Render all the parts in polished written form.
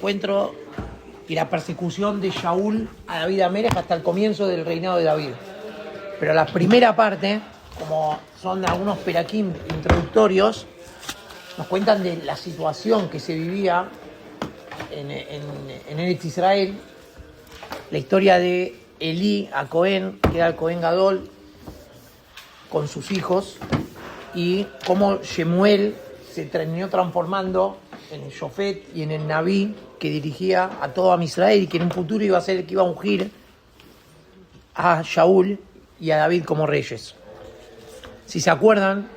encuentro y la persecución de Shaul a David Amelech hasta el comienzo del reinado de David. Pero la primera parte, como son algunos peraquim introductorios, nos cuentan de la situación que se vivía en Eretz Israel, la historia de Elí a Cohen, que era el Cohen Gadol, con sus hijos, y cómo Shemuel se terminó transformando en el Shofet y en el Naví que dirigía a todo Am Israel y que en un futuro iba a ser el que iba a ungir a Shaul y a David como reyes. Si se acuerdan,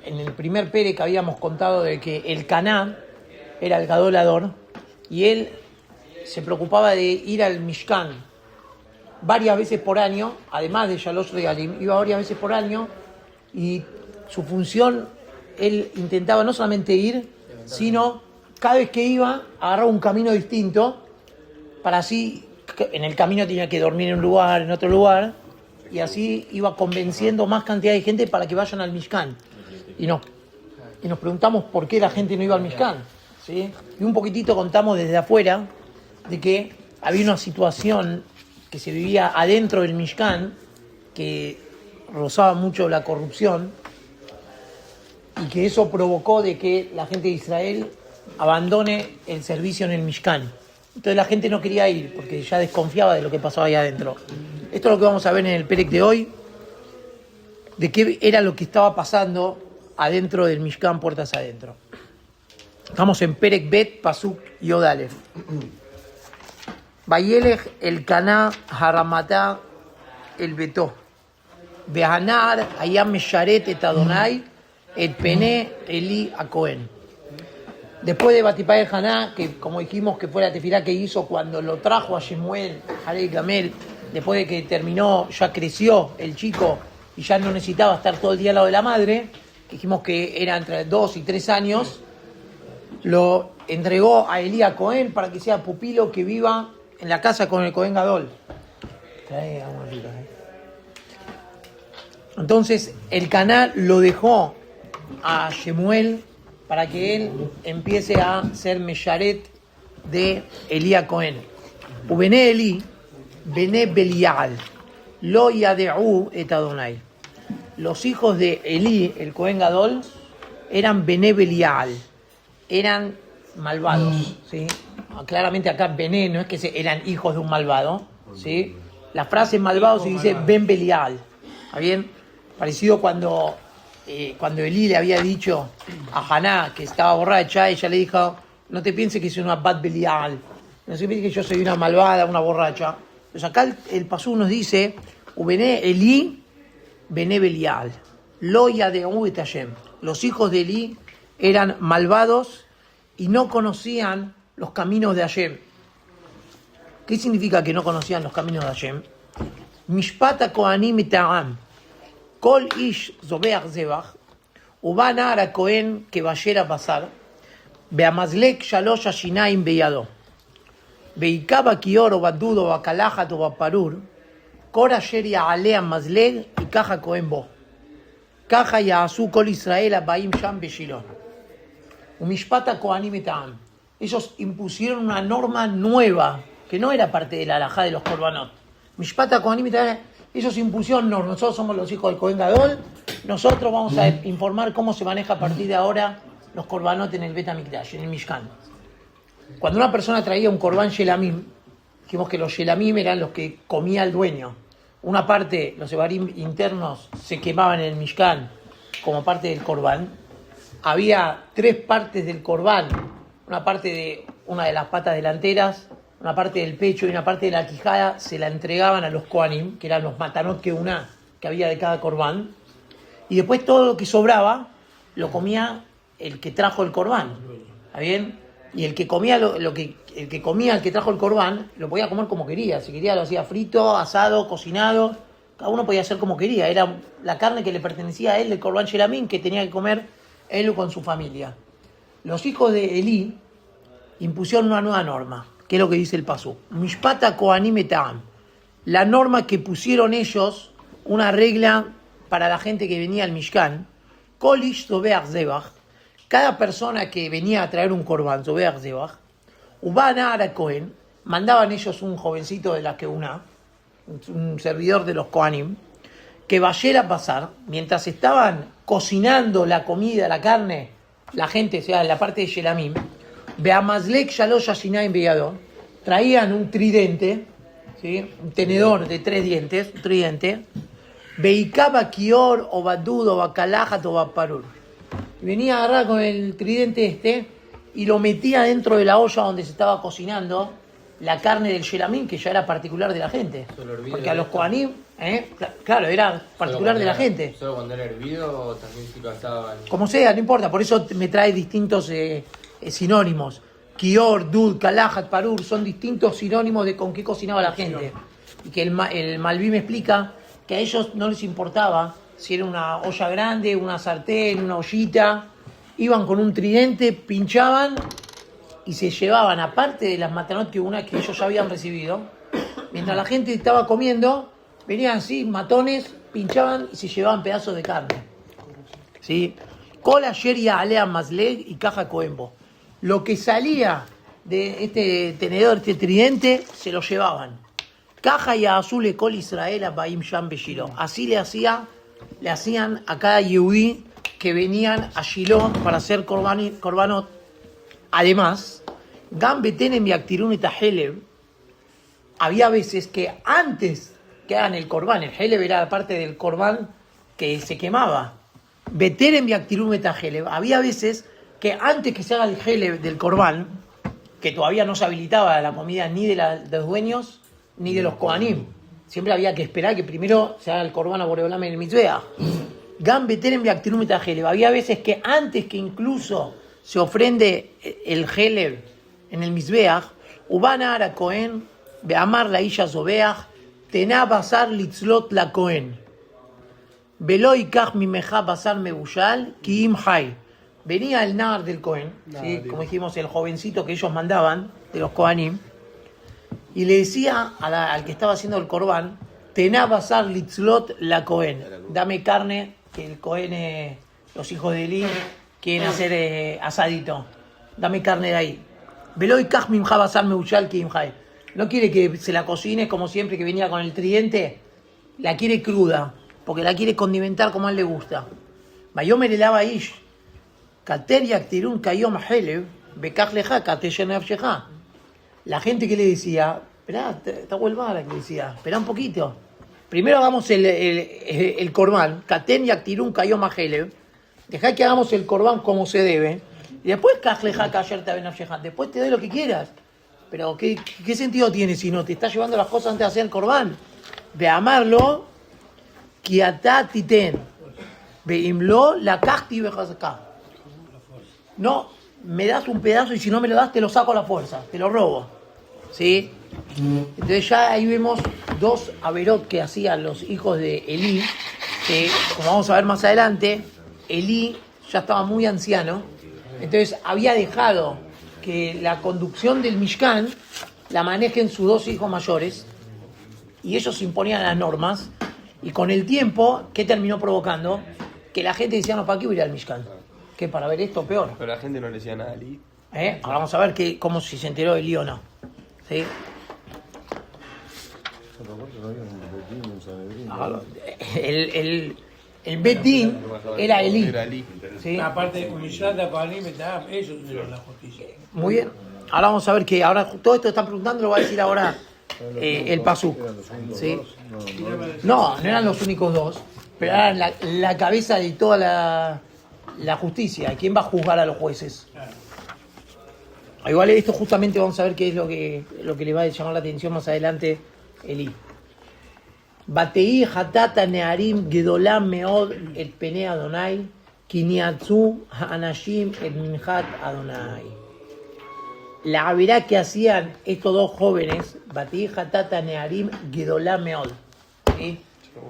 en el primer pere que habíamos contado de que el Caná era el Gadolador y él se preocupaba de ir al Mishkan varias veces por año, además de Shalosh Regalim, iba varias veces por año y su función, él intentaba no solamente ir, sino cada vez que iba, agarraba un camino distinto para así, en el camino tenía que dormir en un lugar, en otro lugar, y así iba convenciendo más cantidad de gente para que vayan al Mishkan. Y nos preguntamos por qué la gente no iba al Mishkan, ¿sí? Y un poquitito contamos desde afuera de que había una situación que se vivía adentro del Mishkan que rozaba mucho la corrupción y que eso provocó de que la gente de Israel abandone el servicio en el Mishkan. Entonces la gente no quería ir porque ya desconfiaba de lo que pasaba ahí adentro. Esto es lo que vamos a ver en el Perek de hoy, de qué era lo que estaba pasando adentro del Mishkan, puertas adentro. Estamos en Perek Bet, Pasuk Yod Alef. Vayelech el Caná Haramatá el Betó. Behanar Hayam Mesharet et Adonai et Pene Eli a Cohen. Después de Batipá el Haná, que como dijimos que fue la tefilá que hizo cuando lo trajo a Shemuel, Harei Gamel, después de que terminó, ya creció el chico y ya no necesitaba estar todo el día al lado de la madre, dijimos que era entre 2 y 3 años, lo entregó a Elí a Cohen para que sea pupilo que viva en la casa con el Cohen Gadol. Entonces el Caná lo dejó a Shemuel para que él empiece a ser Mesharet de Elí a Cohen. Ubené Elí, Bené Belial, Lo Yadeu et Adonai. Los hijos de Elí, el Cohen Gadol, eran Bené Belial, eran malvados, ¿sí? Claramente acá Bené no es que eran hijos de un malvado, ¿sí? La frase malvado se dice Ben Belial, ¿está bien? Parecido cuando Elí le había dicho a Haná que estaba borracha, ella le dijo, no te pienses que soy una Bat Belial, no se piense que yo soy una malvada, una borracha. Entonces acá el pasú nos dice, Ubené Elí, Bené Belial, Lo Yadeu et Hashem. Los hijos de Elí eran malvados y no conocían los caminos de Hashem. ¿Qué significa que no conocían los caminos de Hashem? Mishpat Kohanim Ta'am. Kol ish zobeach zebach, uba na'ar ha-Kohen kebayer ha-basar, be'amazlek shalosh hashinaim beyado, be'ika bakior o badud o bakalachat o baparur, kol asher ya'aleh ha-mazleg yikach ha-Kohen bo. Kaja ya'asu kol Israel habaim sham beshilo. Umishpat ha-Kohanim eta'am. Ellos impusieron una norma nueva, que no era parte de la halajá de los korbanot. Mishpat ha-Kohanim eta'am. Ellos impusieron, nosotros somos los hijos del Cohen Gadol, nosotros vamos a informar cómo se maneja a partir de ahora los korbanot en el Bet HaMikdash, en el Mishkan. Cuando una persona traía un korban shelamim, dijimos que los shelamim eran los que comía el dueño. Una parte, los evarim internos, se quemaban en el Mishkan como parte del korban. Había 3 partes del korban, una parte de una de las patas delanteras, una parte del pecho y una parte de la quijada se la entregaban a los Kohanim, que eran los matanot que había de cada corbán, y después todo lo que sobraba lo comía el que trajo el corbán, ¿está bien? Y el que comía el que trajo el corbán lo podía comer como quería, si quería lo hacía frito, asado, cocinado, cada uno podía hacer como quería, era la carne que le pertenecía a él del corbán shelamim que tenía que comer él con su familia. Los hijos de Elí impusieron una nueva norma. ¿Qué es lo que dice el pasú? Mishpata Kohanim eta'am. La norma que pusieron ellos, una regla para la gente que venía al Mishkan, Kol ish zobeach zebach, cada persona que venía a traer un corbán, Zobeach Zebach, Uban a Cohen, mandaban ellos un jovencito de la Keuna, un servidor de los Kohanim, que vayera a pasar, mientras estaban cocinando la comida, la carne, la gente, o sea, en la parte de Shelamim, Beamazlek Shalosh Ashinaim Beyadon, traían un tridente, ¿sí? Un tenedor de 3 dientes, un tridente, Beikaba Kior o Badud o Bakalajat o Baparur. Y venía a agarrar con el tridente y lo metía dentro de la olla donde se estaba cocinando la carne del Shelamim, que ya era particular de la gente. Porque a los Kohanim, claro, era particular de la gente. ¿Solo cuando era hervido o también si lo asaban? Como sea, no importa, por eso me trae distintos sinónimos. Kior, Dud, Kalajat, Parur, son distintos sinónimos de con qué cocinaba la gente. Y que el Malví me explica que a ellos no les importaba si era una olla grande, una sartén, una ollita. Iban con un tridente, pinchaban y se llevaban, aparte de las matanot que ellos ya habían recibido, mientras la gente estaba comiendo, venían así, matones, pinchaban y se llevaban pedazos de carne. ¿Sí? Cola, yeria, alea, masleg y caja coembo. Lo que salía de este tenedor, este tridente, se lo llevaban. Caja y azul, col Israel, Baim Sham Beshilo. Así le hacían a cada yehudí que venían a Shiloh para hacer korbanot. Además, Gambeten y Aktirun y Tahelev, había veces que antes que hagan el corbán, el Helev era la parte del corbán que se quemaba. Beteren y Aktirun y Tahelev, había veces que antes que se haga el Helev del corbán, que todavía no se habilitaba la comida ni de los dueños ni de los Kohanim, siempre había que esperar que primero se haga el corbán a Boreolam en el Mitzvah. Gambeten y Aktirun y Tahelev, había veces que antes que incluso se ofrende el Helev en el Mizbeach, Uban a Cohen, Beamar la Isha Zobeach, Tená Basar Litzlot la Cohen, Veloy Kach Mimeja Basar Mebushal, Kiim Hay. Venía el Nar del Cohen, ¿sí? Como dijimos, el jovencito que ellos mandaban, de los Kohanim, y le decía al que estaba haciendo el Corbán, Tená Basar Litzlot la Cohen, dame carne, que el Cohen, los hijos de Eli, quieren hacer asadito. Dame carne de ahí. Veloy Kach Mimja Basar Mebushal Kiim Hay. No quiere que se la cocine como siempre que venía con el tridente. La quiere cruda, porque la quiere condimentar como a él le gusta. Vayomer el Abaish. Kater Yaktirun Kayom Helev. Bekach Leja Kater Nafsheja. La gente que le decía, esperá, está huelvada que le decía, esperá un poquito. Primero hagamos el corbán. Kater Yaktirun Kayom Helev. Dejá que hagamos el corbán como se debe. Y después después te doy lo que quieras. Pero ¿qué sentido tiene si no te estás llevando las cosas antes de hacer el corbán? De amarlo, kiatá titen. Veimlo la casti bejazacá. No, me das un pedazo y si no me lo das te lo saco a la fuerza, te lo robo. ¿Sí? Entonces ya ahí vemos 2 averot que hacían los hijos de Elí, que como vamos a ver más adelante, Elí ya estaba muy anciano, entonces había dejado que la conducción del Mishkan la manejen sus 2 hijos mayores y ellos imponían las normas y con el tiempo, ¿qué terminó provocando? Que la gente decía, no, ¿para qué voy a ir al Mishkan? ¿Qué, para ver esto peor? Pero la gente no le decía nada a Ali. Ahora vamos a ver cómo si se enteró de Elí o no. ¿Sí? El Bet Din era Elí. ¿Sí? Aparte de Unishad, ellos dieron la justicia. Muy bien. Ahora vamos a ver que ahora todo esto que están preguntando lo va a decir ahora el Pasuk. ¿Sí? No eran los únicos 2, pero eran la cabeza de toda la justicia. ¿Quién va a juzgar a los jueces? Igual esto justamente vamos a ver qué es lo que le va a llamar la atención más adelante Elí. Batei hatata nearim gedolam meod et pene Adonai kiniatzu haanashim et minhat Adonai. La averá que hacían estos 2 jóvenes, Batei hatata nearim gedolam meod. ¿Sí?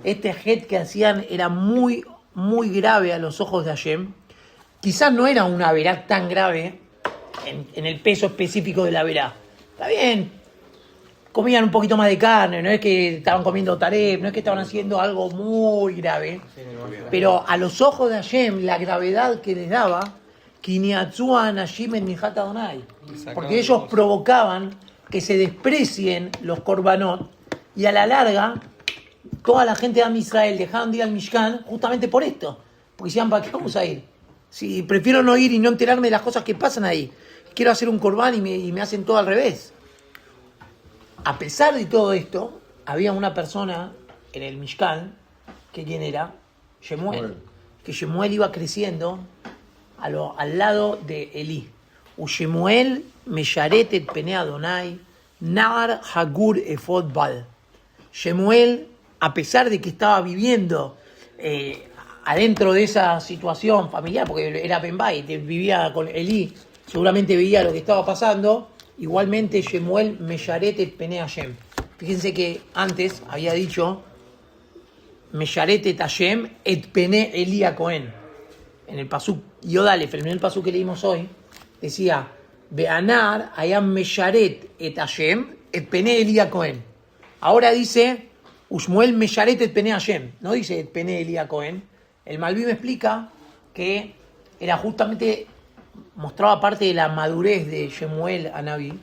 Este het que hacían era muy, muy grave a los ojos de Hashem. Quizás no era una averá tan grave en el peso específico de la averá. Está bien. Comían un poquito más de carne, no es que estaban comiendo taref, no es que estaban haciendo algo muy grave, pero a los ojos de Hashem la gravedad que les daba Kiniatzua Anashim en Mijat Adonai. Porque ellos provocaban que se desprecien los korbanot y a la larga toda la gente de Am Israel dejaban de ir al Mishkan justamente por esto. Porque decían, ¿para qué vamos a ir? Si prefiero no ir y no enterarme de las cosas que pasan ahí. Quiero hacer un corbán y me hacen todo al revés. A pesar de todo esto, había una persona en el Mishkan, que ¿quién era? Shemuel. Que Shemuel iba creciendo al lado de Elí. Shemuel mesharet et pene Adonai, nar hagur efod bal. Shemuel, a pesar de que estaba viviendo adentro de esa situación familiar, porque era Benbait, vivía con Elí, seguramente veía lo que estaba pasando, igualmente Shemuel mesharet et pene Hashem. Fíjense que antes había dicho mesharet et Hashem et pene Elí a Cohen. En el pasuk Yodalef, el primer pasuk que leímos hoy, decía Beanar ayam mesharet et Hashem et pene Elí a Cohen. Ahora dice Ushmuel mesharet et pene Hashem, no dice et pene Elí a Cohen. El Malbim explica que era justamente, mostraba parte de la madurez de Shemuel Anabí,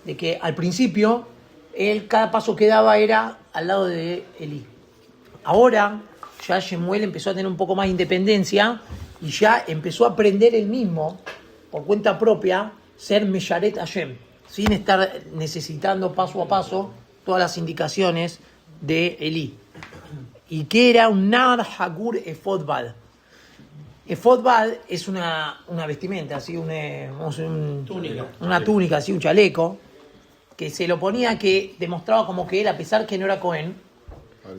de que al principio él cada paso que daba era al lado de Elí. Ahora ya Shemuel empezó a tener un poco más de independencia y ya empezó a aprender él mismo, por cuenta propia, ser Mesharet Hashem, sin estar necesitando paso a paso todas las indicaciones de Elí. Y que era un Nar Hagur Efod Bad. Efod Bad es una vestimenta, así, una túnica, así, un chaleco, que se lo ponía, que demostraba como que él, a pesar que no era Cohen,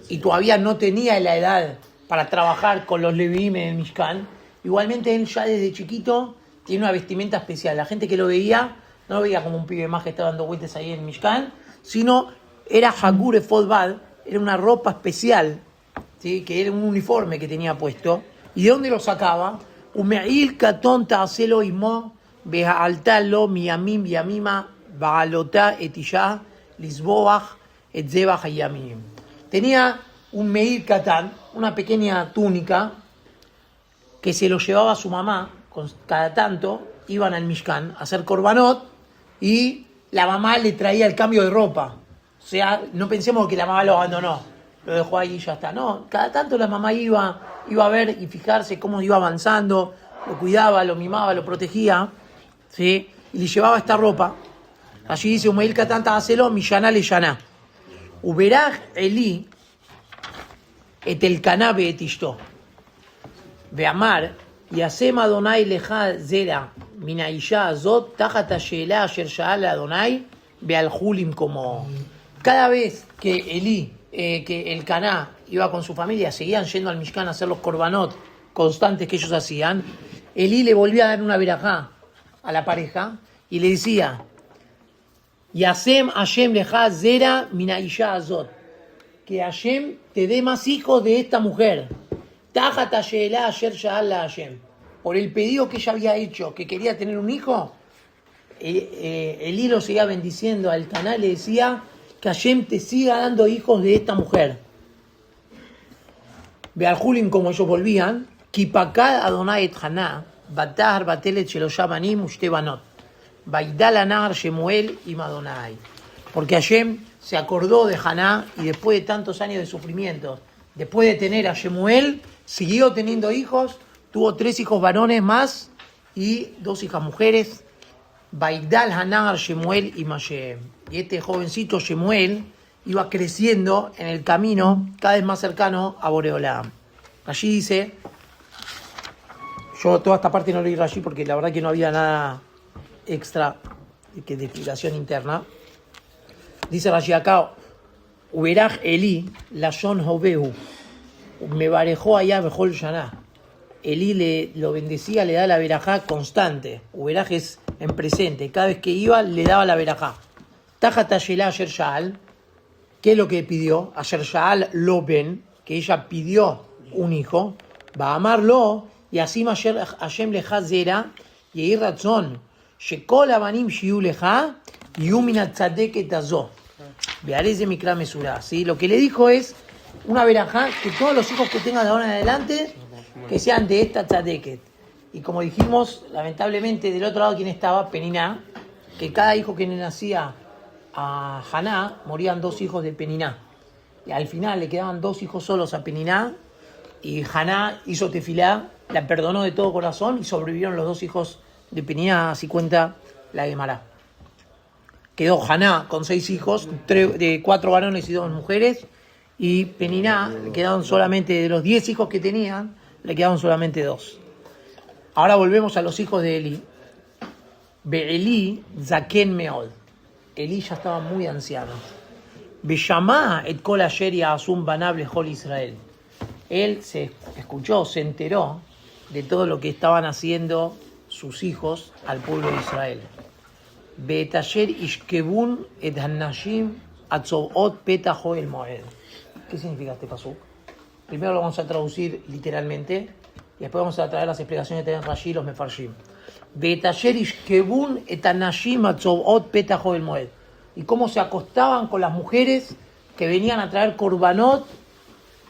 y todavía no tenía la edad para trabajar con los Leviim en el Mishkan, igualmente él ya desde chiquito tiene una vestimenta especial. La gente que lo veía, no lo veía como un pibe más que estaba dando vueltas ahí en el Mishkan, sino era Hagur Efod Bad, era una ropa especial, ¿sí? Que era un uniforme que tenía puesto. ¿Y de dónde lo sacaba? Umeil katon ta'aselo imo be'alta lo miyamim yamima ba'alota etishah lisboach et zebach yamim. Tenía un meir katán, una pequeña túnica, que se lo llevaba a su mamá, cada tanto iban al Mishkan a hacer korbanot y la mamá le traía el cambio de ropa. O sea, no pensemos que la mamá lo abandonó, lo dejó ahí y ya está. No, cada tanto la mamá iba a ver y fijarse cómo iba avanzando, lo cuidaba, lo mimaba, lo protegía, ¿sí? Y le llevaba esta ropa. Allí dice, Umeil katán ta'aselo miyana le yana. Uberaj Elí et el canabe et ishto. Veamar, Yasem Adonai leja zera mina isha azot tajat hashela asher sha'al Adonai bealjulim como. Cada vez que Elí, que el Caná iba con su familia, seguían yendo al Mishkan a hacer los korbanot constantes que ellos hacían, Elí le volvía a dar una verajá a la pareja y le decía, Yasem Hashem leja zera mina isha azot, que Hashem te dé más hijos de esta mujer. Tajat hashela asher sha'al Hashem. Por el pedido que ella había hecho, que quería tener un hijo, Elí lo seguía bendiciendo al Caná, le decía que Hashem te siga dando hijos de esta mujer. Ve al Julín como ellos volvían, Kipakad Adonai et Haná, Batar Batelet Sheloshá Banim Ushte Banot, Baidal Anar Shemuel y Adonai. Porque Hashem se acordó de Haná y después de tantos años de sufrimiento, después de tener a Shemuel, siguió teniendo hijos, tuvo 3 hijos varones más y 2 hijas mujeres. Baidal Hanar Shemuel y Mashem. Y este jovencito Shemuel iba creciendo en el camino cada vez más cercano a Boreolam. Allí dice, yo toda esta parte no leí allí porque la verdad que no había nada extra que de explicación interna. Dice Rashi acá, Uberaj Elí, Lashon Hobehu, me barejó allá mejor Yaná. Elí lo bendecía, le da la verajá constante. Uberaj es en presente. Cada vez que iba, le daba la verajá. Tajat hashela asher sha'al, ¿qué es lo que pidió? Asher sha'al lo ben, que ella pidió un hijo. Va a amarlo, y así Hashem leja zera, y ahí razón. Shekol abanim shiu leja, yumina tzadeket azo. Vearez de mikra mesura. ¿Sí? Lo que le dijo es una verajá, que todos los hijos que tengas de ahora en adelante, que sean de esta tzadeket. Y como dijimos, lamentablemente del otro lado, ¿quién estaba? Peniná, que cada hijo que le nacía a Haná, morían 2 hijos de Peniná. Y al final le quedaban 2 hijos solos a Peniná, y Haná hizo tefilá, la perdonó de todo corazón, y sobrevivieron los 2 hijos de Peniná, así cuenta la Gemara. Quedó Haná con 6 hijos, 4 varones y 2 mujeres, y Peniná le quedaron solamente, de los 10 hijos que tenían, le quedaron solamente 2. Ahora volvemos a los hijos de Elí. Be'elí zaken meod. Elí ya estaba muy anciano. Beyamá et kol asher ya'asum banav lechol Israel. Él se escuchó, se enteró de todo lo que estaban haciendo sus hijos al pueblo de Israel. Be'etasher ishkebun et hanashim atzovot petach el moed. ¿Qué significa este pasuk? Primero lo vamos a traducir literalmente y después vamos a traer las explicaciones que tienen Rashi y los Mefarshim. Y cómo se acostaban con las mujeres que venían a traer korbanot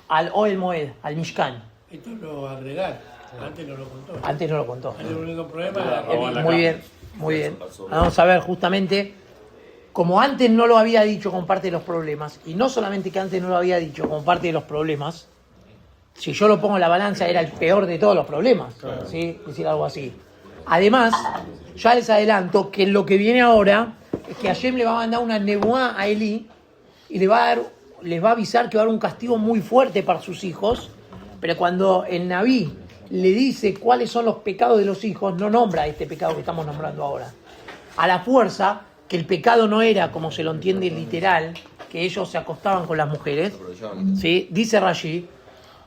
al Oel Moed, al Mishkan. Esto lo agregar. Antes no lo contó. Antes no lo contó. Antes el único problema era Muy bien, muy bien. Vamos a ver justamente, como antes no lo había dicho con parte de los problemas, y no solamente que antes no lo había dicho con parte de los problemas, si yo lo pongo en la balanza era el peor de todos los problemas, ¿sí? Decir algo así. Además, ya les adelanto que lo que viene ahora es que Hashem le va a mandar una nebuá a Elí y les va a avisar que va a haber un castigo muy fuerte para sus hijos, pero cuando el Naví le dice cuáles son los pecados de los hijos, no nombra este pecado que estamos nombrando ahora. A la fuerza, que el pecado no era, como se lo entiende literal, que ellos se acostaban con las mujeres, ¿sí? Dice Rashi,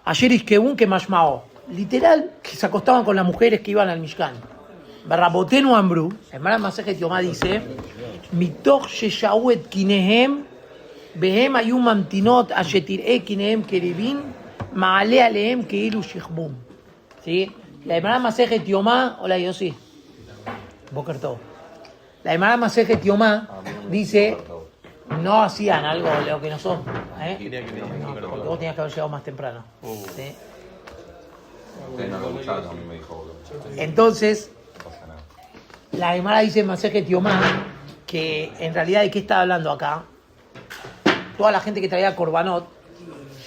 ayer iskeun que mashmao, literal, que se acostaban con las mujeres que iban al Mishkan. Barrabotenu Ambru, el Maran Masejet Yomá dice, Mitoch sheshau et kinehem, behem ayum mamtinot ashetir'e kinehem keribin, ma'ale alehem keilu shichbum. ¿Sí? La Maran Masejet Yomá, hola Yossi, Boker Tov. La Maran Masejet Yomá dice, no hacían algo de lo que nosotros, porque vos tenías que haber llegado más temprano. ¿Sí? Entonces, la Gemara dice en Masejet Yomá que en realidad de qué está hablando acá. Toda la gente que traía korbanot,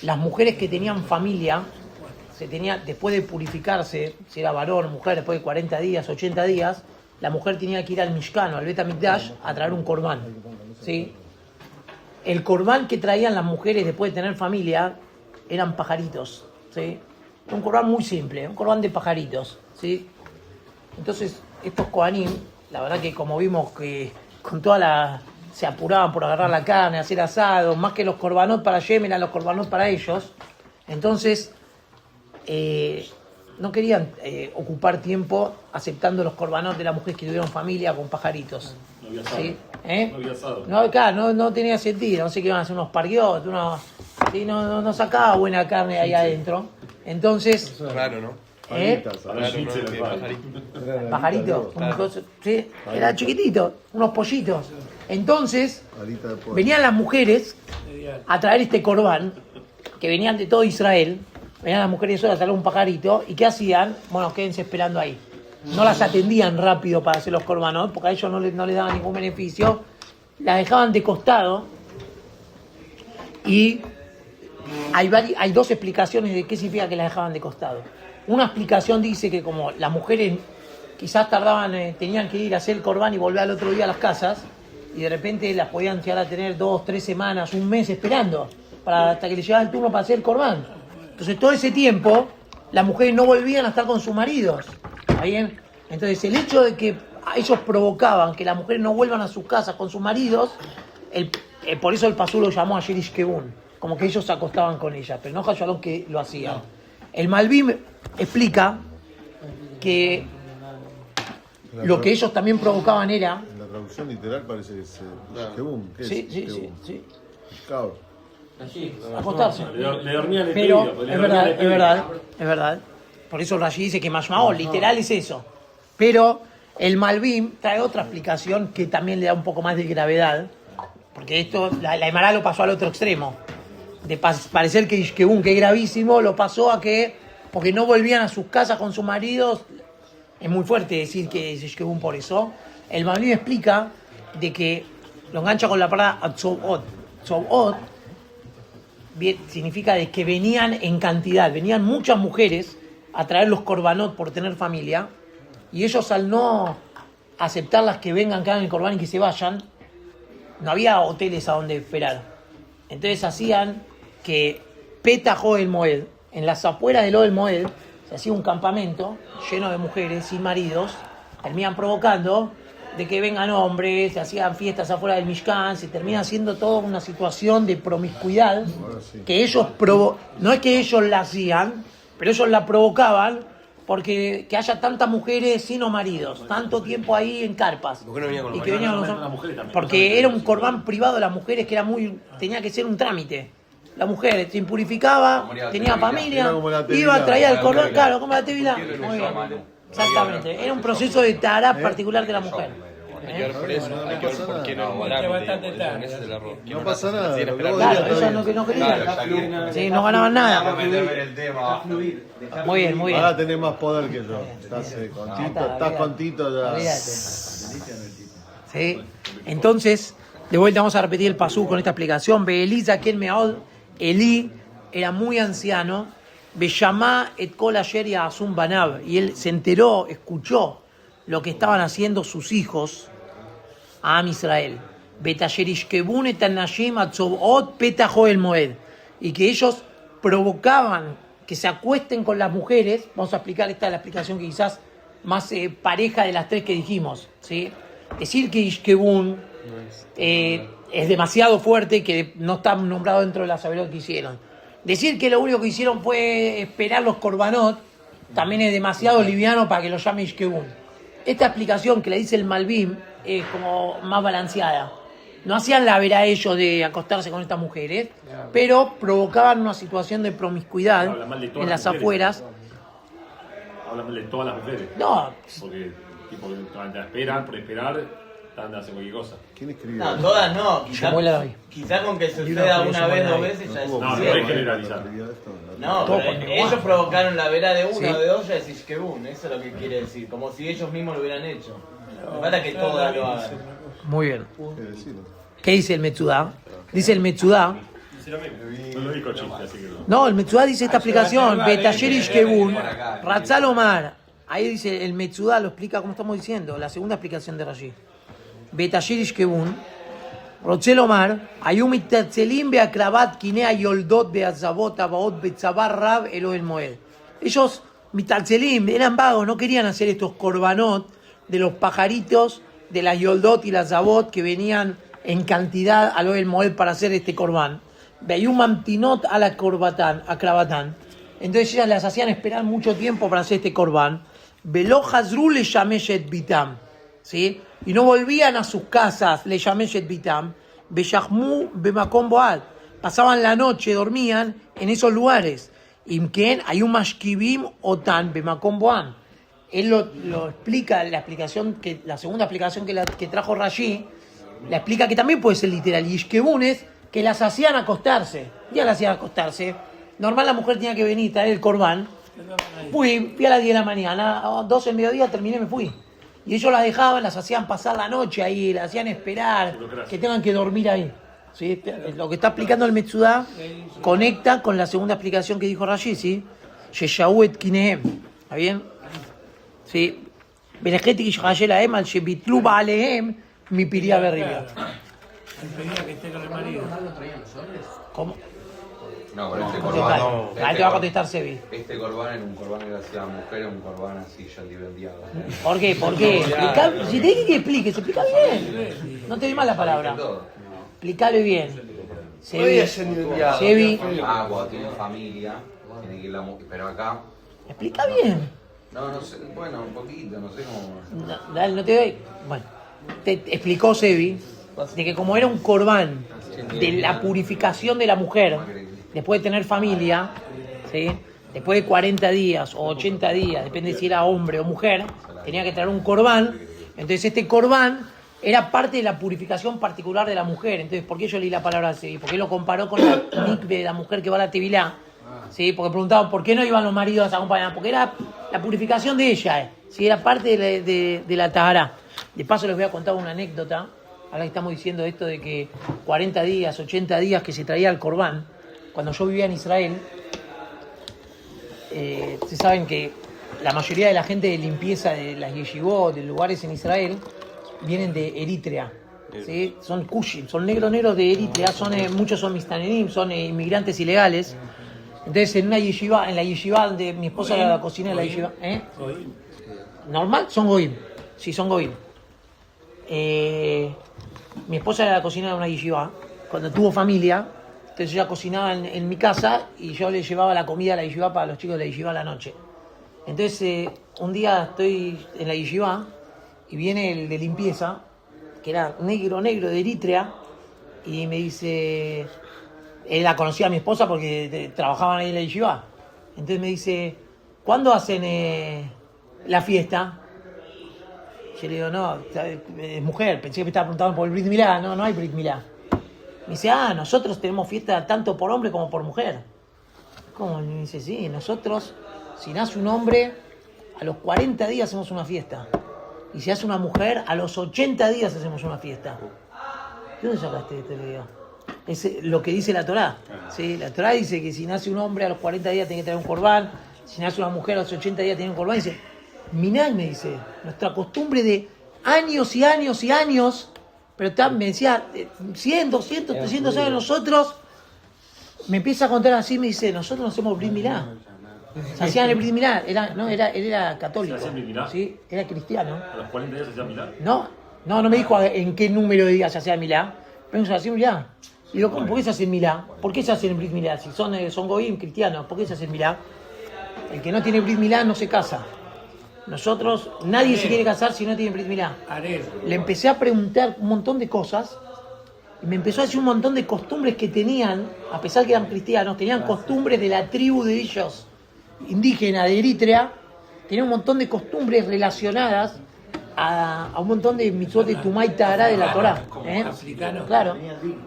las mujeres que tenían familia, después de purificarse, si era varón o mujer, después de 40 días, 80 días, la mujer tenía que ir al Mishkan o al Bet HaMikdash a traer un korban. ¿Sí? El korban que traían las mujeres después de tener familia eran pajaritos. ¿Sí? Un korban muy simple, un korban de pajaritos. ¿Sí? Entonces, estos kohanim, la verdad que como vimos que con se apuraban por agarrar la carne, hacer asado, más que los korbanot para Yem eran los korbanot para ellos. Entonces, no querían ocupar tiempo aceptando los korbanot de las mujeres que tuvieron familia con pajaritos. No había asado. ¿Sí? No había asado. No, claro, no tenía sentido. No sé qué iban a hacer unos parguiot, ¿sí? No sacaba buena carne ahí adentro. Entonces, Raro, ¿no? pajarito, ¿sí? Era chiquitito, unos pollitos. Entonces, venían las mujeres a traer este corbán, que venían de todo Israel, venían las mujeres solas a traer un pajarito, y ¿qué hacían? Bueno, quédense esperando ahí. No las atendían rápido para hacer los corbanos, porque a ellos no les daban ningún beneficio, las dejaban de costado, y hay 2 explicaciones de qué significa que las dejaban de costado. Una explicación dice que como las mujeres quizás tenían que ir a hacer el corbán y volver al otro día a las casas, y de repente las podían llegar a tener 2, 3 semanas, un mes esperando hasta que les llegaba el turno para hacer el corbán. Entonces todo ese tiempo las mujeres no volvían a estar con sus maridos. ¿Está bien? Entonces el hecho de que ellos provocaban que las mujeres no vuelvan a sus casas con sus maridos, por eso el pasú lo llamó ayer Ishkebun, como que ellos se acostaban con ellas, pero no Hayalón que lo hacían. El Malbim explica que lo que ellos también provocaban era... En la traducción literal parece que es Shkebum. ¿Qué es Sí. Shkebum. Acostarse. Le dormía el Pero espíritu. es verdad. Por eso Rashi dice que Mashmaol, literal es eso. Pero el Malbim trae otra explicación que también le da un poco más de gravedad, porque esto, la Emara lo pasó al otro extremo. De parecer que Ishkebun, que es gravísimo, lo pasó a que, porque no volvían a sus casas con sus maridos, es muy fuerte decir que es Ishkebun por eso. El Malvin explica de que lo engancha con la palabra Tzobot. Tzobot significa de que venían en cantidad, venían muchas mujeres a traer los korbanot por tener familia, y ellos al no aceptarlas que vengan, que hagan el korban y que se vayan, no había hoteles a donde esperar. Entonces hacían que Petajo el Moed, en las afueras del Odel Moed, se hacía un campamento lleno de mujeres sin maridos, terminan provocando de que vengan hombres, se hacían fiestas afuera del Mishkan, se termina haciendo toda una situación de promiscuidad que ellos no es que ellos la hacían, pero ellos la provocaban porque que haya tantas mujeres sin maridos, tanto tiempo ahí en carpas. ¿Por qué no venía con los Y que venían maridos? los- Las mujeres también. porque era un corbán privado de las mujeres que era tenía que ser un trámite. La mujer se impurificaba, tenía familia, Era como la tevilá. iba, traía el La corbán, tevilá. claro, como la tevilá. Muy bien. Exactamente, era un proceso de tará particular de la mujer. Hay que ver por eso, hay que ver por qué no es Muerte moral. bastante tarde. Ese es el error. No pasa nada. Sin lo que esperar. vos Claro, digas está ellos no, bien. no querían. Sí, no No ganaban nada. meter el tema. Muy bien, muy bien. Ahora tenés más poder que yo. Estás olvídate. contito ya. Olvídate. ¿Sí? Entonces, de vuelta vamos a repetir el pasú con esta explicación. Beelí Zaken Meod, Elí era muy anciano. Beyamá et kol ayer y Azum Banab. Y él se enteró, escuchó lo que estaban haciendo sus hijos a Am Israel. Betayerishkebun et anashim atzobot petajo el moed. Y que ellos provocaban que se acuesten con las mujeres. Vamos a explicar, esta es la explicación que quizás más pareja de las tres que dijimos, ¿sí? Decir que Ishkebun es demasiado fuerte, que no está nombrado dentro de la saberot que hicieron. Decir que lo único que hicieron fue esperar los korbanot también es demasiado liviano para que lo llame Ishkebun. Esta explicación que le dice el Malvim es como más balanceada. No hacían la vera ellos de acostarse con estas mujeres, pero provocaban una situación de promiscuidad Habla mal de todas en las las mujeres. afueras. Habla mal de todas las mujeres. No, Porque, tipo, esperan, por esperar, están haciendo cualquier cosa. ¿Quién escribió? No, todas no. Shemuel Adavi. Quizá con que Libro suceda de una Shemuel vez, dos Adavi. veces ya es Tuvo No, no suficiente. es generalizar. escribió esto? No, Todo pero con ellos igual. provocaron la vera de uno Sí. o de dos, ya es Ishkebun, eso es lo que quiere decir, como si ellos mismos lo hubieran hecho. No falta que todas lo hagan. muy bien. ¿Qué decirlo? ¿Qué dice el Metzudá? Dice el Metzudá. No lo dijo chiste, así que no. No, el Metzudá dice esta explicación. Betayer Ishkebun, Ratzal Omar. Ahí dice el Metzudá, lo explica como estamos diciendo. La segunda explicación de Rashi. Betayer Ishkebun, Ratzal Omar, Ayum Mitatzelim Beakrabat Kinea Yoldot Beazabot Abaot Betzabar Rab Elohel Moed. Ellos, Mitatzelim, eran vagos, no querían hacer estos korbanot de los pajaritos, de las Yoldot y las Zabot que venían en cantidad al Elohel Moed para hacer este korban. Beayum Mamtinot a la Korbatán, a Krabatán. Entonces ellas las hacían esperar mucho tiempo para hacer este korban. Velo Hazru le Yameshet Bitam, ¿sí? Y no volvían a sus casas, le Yameshet Bitam, Beyahmu Bemakom Boad. Pasaban la noche, dormían en esos lugares. Imken hay un Mashkibim Otan Bemakom Boad. Él lo explica, la segunda explicación que trajo Rashi, la explica que también puede ser literal. Y Ishkebun es que las hacían acostarse. Ya las hacían acostarse. Normal la mujer tenía que venir, traer el corbán. Fui a las 10 de la mañana, a 12 del mediodía terminé, me fui. Y ellos las dejaban, las hacían pasar la noche ahí, las hacían esperar, que tengan que dormir ahí. ¿Sí? Lo que está explicando el Metzudá conecta con la segunda explicación que dijo Rashi, ¿sí? Yeshaú et kinehem. ¿Está bien? ¿Sí? Benejetik Yishayelahem al Shebitlu Baalehem mi piría berribia. Pedía que esté con el marido. ¿Cómo? No, con este Contestar. corbán. Ahí te va a contestar Sebi. Este corbán era un corbán que hacía mujer, un corbán así ya liberado. ¿Por qué? ¿Por qué? Si te dije que expliques, explica bien. No te di mal la palabra. Explícale bien. Sebi. Sebi. Agua, tiene familia, tiene que ir la mujer, pero acá. Explica bien. No sé, bueno, un poquito, no sé cómo. No, dale, no te doy. Bueno, te explicó Sebi de que como era un corbán de la purificación de la mujer, después de tener familia, ¿sí? Después de 40 días o 80 días, depende si era hombre o mujer, tenía que traer un corbán. Entonces este corbán era parte de la purificación particular de la mujer. Entonces, ¿por qué yo leí la palabra así? Porque él lo comparó con la mikve de la mujer que va a la tevilá. ¿Sí? Porque preguntaban, ¿por qué no iban los maridos a acompañar? Porque era la purificación de ella. Sí, era parte de la Tahara. De paso les voy a contar una anécdota. Ahora que estamos diciendo esto de que 40 días, 80 días que se traía el corbán. Cuando yo vivía en Israel, se saben que la mayoría de la gente de limpieza de las yeshivot, de lugares en Israel, vienen de Eritrea. ¿Sí? Son kushim, son negros de Eritrea, muchos son mistanenim, son inmigrantes ilegales. Entonces en la yeshiva donde mi esposa era la cocina de la yeshiva, normal, son goim. Sí, son goim. Mi esposa era la cocina de una yeshiva. Cuando tuvo familia, entonces ella cocinaba en mi casa y yo le llevaba la comida a la yeshiva para los chicos de la yeshiva a la noche. Entonces un día estoy en la yeshiva y viene el de limpieza, que era negro de Eritrea, y me dice, él la conocía a mi esposa porque trabajaban ahí en la yeshiva. Entonces me dice, ¿cuándo hacen la fiesta? Yo le digo, no, es mujer, pensé que me estaba preguntando por el Brit Milá. No hay Brit Milá. Me dice, nosotros tenemos fiesta tanto por hombre como por mujer. ¿Cómo? Me dice, sí, nosotros, si nace un hombre, a los 40 días hacemos una fiesta. Y si hace una mujer, a los 80 días hacemos una fiesta. ¿De dónde sacaste esto? Le digo. Es lo que dice la Torá. ¿Sí? La Torá dice que si nace un hombre, a los 40 días tiene que traer un corbán. Si nace una mujer, a los 80 días tiene un corbán. Dice, Minay, me dice, nuestra costumbre de años y años y años, pero me decía, 100, 200, 300 años nosotros, me empieza a contar así, me dice, nosotros no hacemos Brit Milá. Se hacían el Brit Milá, él era católico. ¿Se hacía Brit Milá? Sí, era cristiano. ¿A los 40 días se hacía Milá? No me dijo en qué número de días se hacía Milá, pero se hacía Milá. Y digo, ¿por qué se hace Milá? ¿Por qué se hace el Brit Milá? Si son goyim, cristianos, ¿por qué se hace Milá? El que no tiene Brit Milá no se casa. Nosotros, nadie se quiere casar si no tiene Brit Milá. Le empecé a preguntar un montón de cosas y me empezó a decir un montón de costumbres que tenían, a pesar que eran cristianos, tenían costumbres de la tribu de ellos, indígena de Eritrea, tenían un montón de costumbres relacionadas a un montón de mitzvot de Tumá y Tahara de la Torá. Claro,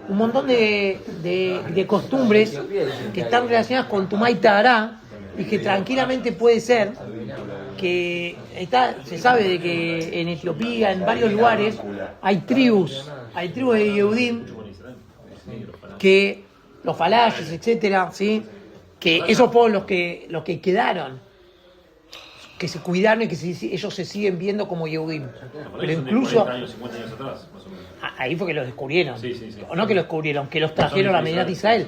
un montón de costumbres que están relacionadas con Tumá y Tahara y que tranquilamente puede ser que se sabe de que en Etiopía, en varios lugares, hay tribus de Yehudim, que los falayes, etcétera, ¿sí? Que esos fueron los que quedaron, que se cuidaron y que ellos se siguen viendo como Yehudim. Pero incluso 40 años, 50 años atrás, más o menos. ahí fue que los descubrieron. Sí. O no que los descubrieron, que los trajeron a la Medina de Israel.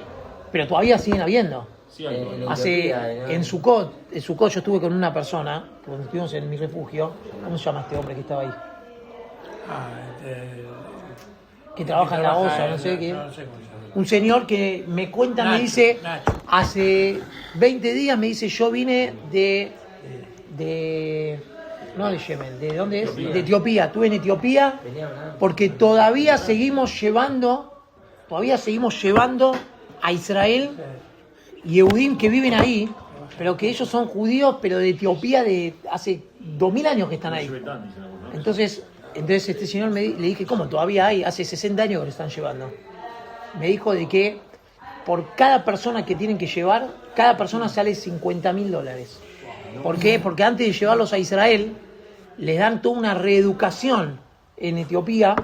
Pero todavía siguen habiendo. Sí, hay En Sukkot yo estuve con una persona, cuando estuvimos en mi refugio. ¿Cómo se llama este hombre que estaba ahí? Que trabaja en la OSA, no sé qué. Un señor que me cuenta, me dice, hace 20 días me dice, yo vine no de Yemen, ¿de dónde es? De Etiopía. Estuve en Etiopía porque todavía seguimos llevando a Israel Yehudim que viven ahí, pero que ellos son judíos, pero de Etiopía de hace 2000 años que están ahí. Entonces este señor le dije, ¿cómo? Todavía hay, hace 60 años que lo están llevando. Me dijo de que por cada persona que tienen que llevar, cada persona sale $50,000. ¿Por qué? Porque antes de llevarlos a Israel, les dan toda una reeducación en Etiopía.